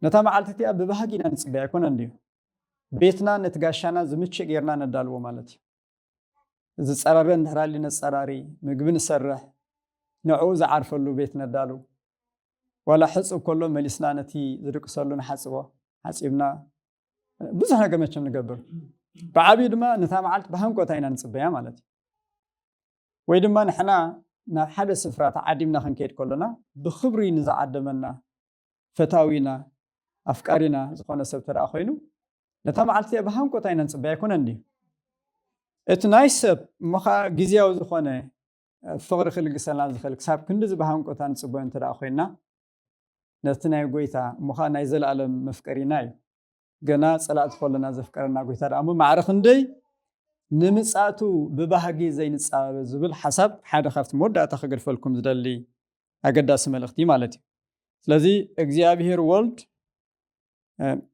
ነታ መዓልቲ እቲኣ ብባህጊ ኢና ንፅበያ ኣይኮነን ድዩ ቤትና ነቲ ጋሻና ዝምችእ ጌርና ነዳልዎ ማለት እዩ እዚ ፀራሪ እንድሕራሊ ነፀራሪ ምግቢ ንሰርሕ ንዕኡ ዝዓርፈሉ ቤት ነዳሉ ዋላ ሕፅብ ከሎ መሊስና ነቲ ዝድቅሰሉ ንሓፅቦ ሓፂብና ብዙሕ ነገር መቸም ንገብር ብዓብዩ ድማ ነታ መዓልቲ ብሃንቆታ ኢና ንፅበያ ማለት እዩ ወይ ድማ ንሕና ናብ ሓደ ስፍራ ተዓዲምና ክንከይድ ከለና ብክብሪ ንዝዓደመና ፈታዊና ኣፍቃሪና ዝኾነ ሰብ ተደኣ ኮይኑ ነታ መዓልቲ ብሃንቆታ ኢና ንፅበያ ኣይኮነን ድዩ እቲ ናይ ሰብ እሞኻ ግዝያዊ ዝኾነ ፍቅሪ ክልግሰልና ዝኽእል ክሳብ ክንዲ ዝብሃንቆታ ንፅበዮ እንተደኣ ኮይና ነቲ ናይ ጎይታ እሞኻ ናይ ዘለኣለም መፍቀሪና እዩ ገና ፀላእቲ ከለና ዘፍቀረና ጎይታ ደኣ እሞ ማዕረ ክንደይ ንምፃቱ ብባህጊ ዘይንፃበበ ዝብል ሓሳብ ሓደ ካብቲ መወዳእታ ክገድፈልኩም ዝደሊ ኣገዳሲ መልእኽቲ ማለት እዩ ስለዚ እግዚኣብሔር ወልድ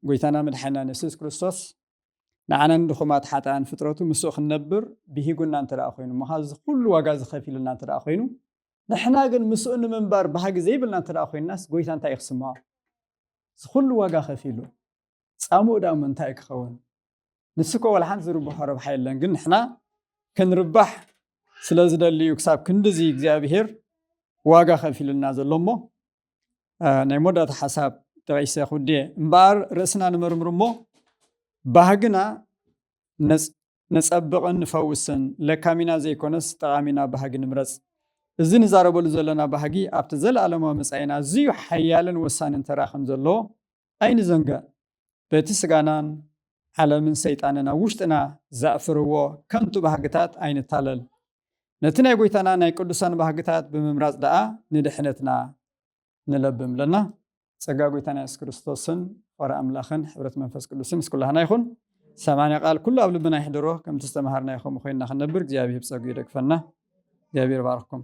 ጎይታና መድሓኒና ኢየሱስ ክርስቶስ ንዓና ንድኹማት ሓጥኣን ፍጥረቱ ምስኡ ክንነብር ብሂጉና እንተደኣ ኮይኑ እሞኻ ኩሉ ዋጋ ዝኸፊልና እንተደኣ ኮይኑ ንሕና ግን ምስኡ ንምንባር ባህጊ ዘይብልና እንተደኣ ኮይንናስ ጎይታ እንታይ ክስምዖ ኩሉ ዋጋ ከፊሉ ፃሙኡ ዳ ምንታይ ክኸውን ንስኮ ወላ ሓንቲ ዝርብሖ ረብሓ የለን ግን ንሕና ክንርባሕ ስለ ዝደልዩ ክሳብ ክንዲዚ እግዚኣብሔር ዋጋ ከፊሉልና ዘሎ እሞ ናይ መወዳእታ ሓሳብ ጠቂሰ ክውድየ እምበኣር ርእስና ንመርምር እሞ ባህግና ነፀብቕን ንፈውስን ለካሚና ዘይኮነስ ጠቃሚና ባህጊ ንምረፅ እዚ ንዛረበሉ ዘለና ባህጊ ኣብቲ ዘለኣለማዊ መፃኢና ኣዝዩ ሓያልን ወሳንን ተራኸም ዘለዎ ኣይንዘንጋእ በቲ ስጋናን ዓለምን ሰይጣንን ኣብ ውሽጥና ዘእፍርዎ ከንቱ ባህግታት ኣይንታለል ነቲ ናይ ጎይታና ናይ ቅዱሳን ባህግታት ብምምራፅ ደኣ ንድሕነትና ንለብም ለና ፀጋ ጎይታና ኢየሱስ ክርስቶስን ፍቅሪ ኣምላኽን ሕብረት መንፈስ ቅዱስን ምስ ኩላህና ይኹን ሰማንያ ቃል ኩሉ ኣብ ልብና ይሕድሮ ከምቲ ዝተምሃርና ይኹም ኮይንና ክንነብር እግዚኣብሔር ፀጉ ይደግፈና እግዚአብሔር ባርኩም